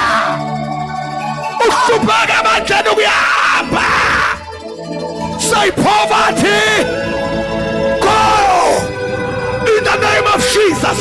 Ukuhlupheka amandleni kuyahamba. Say poverty, go in the name of Jesus.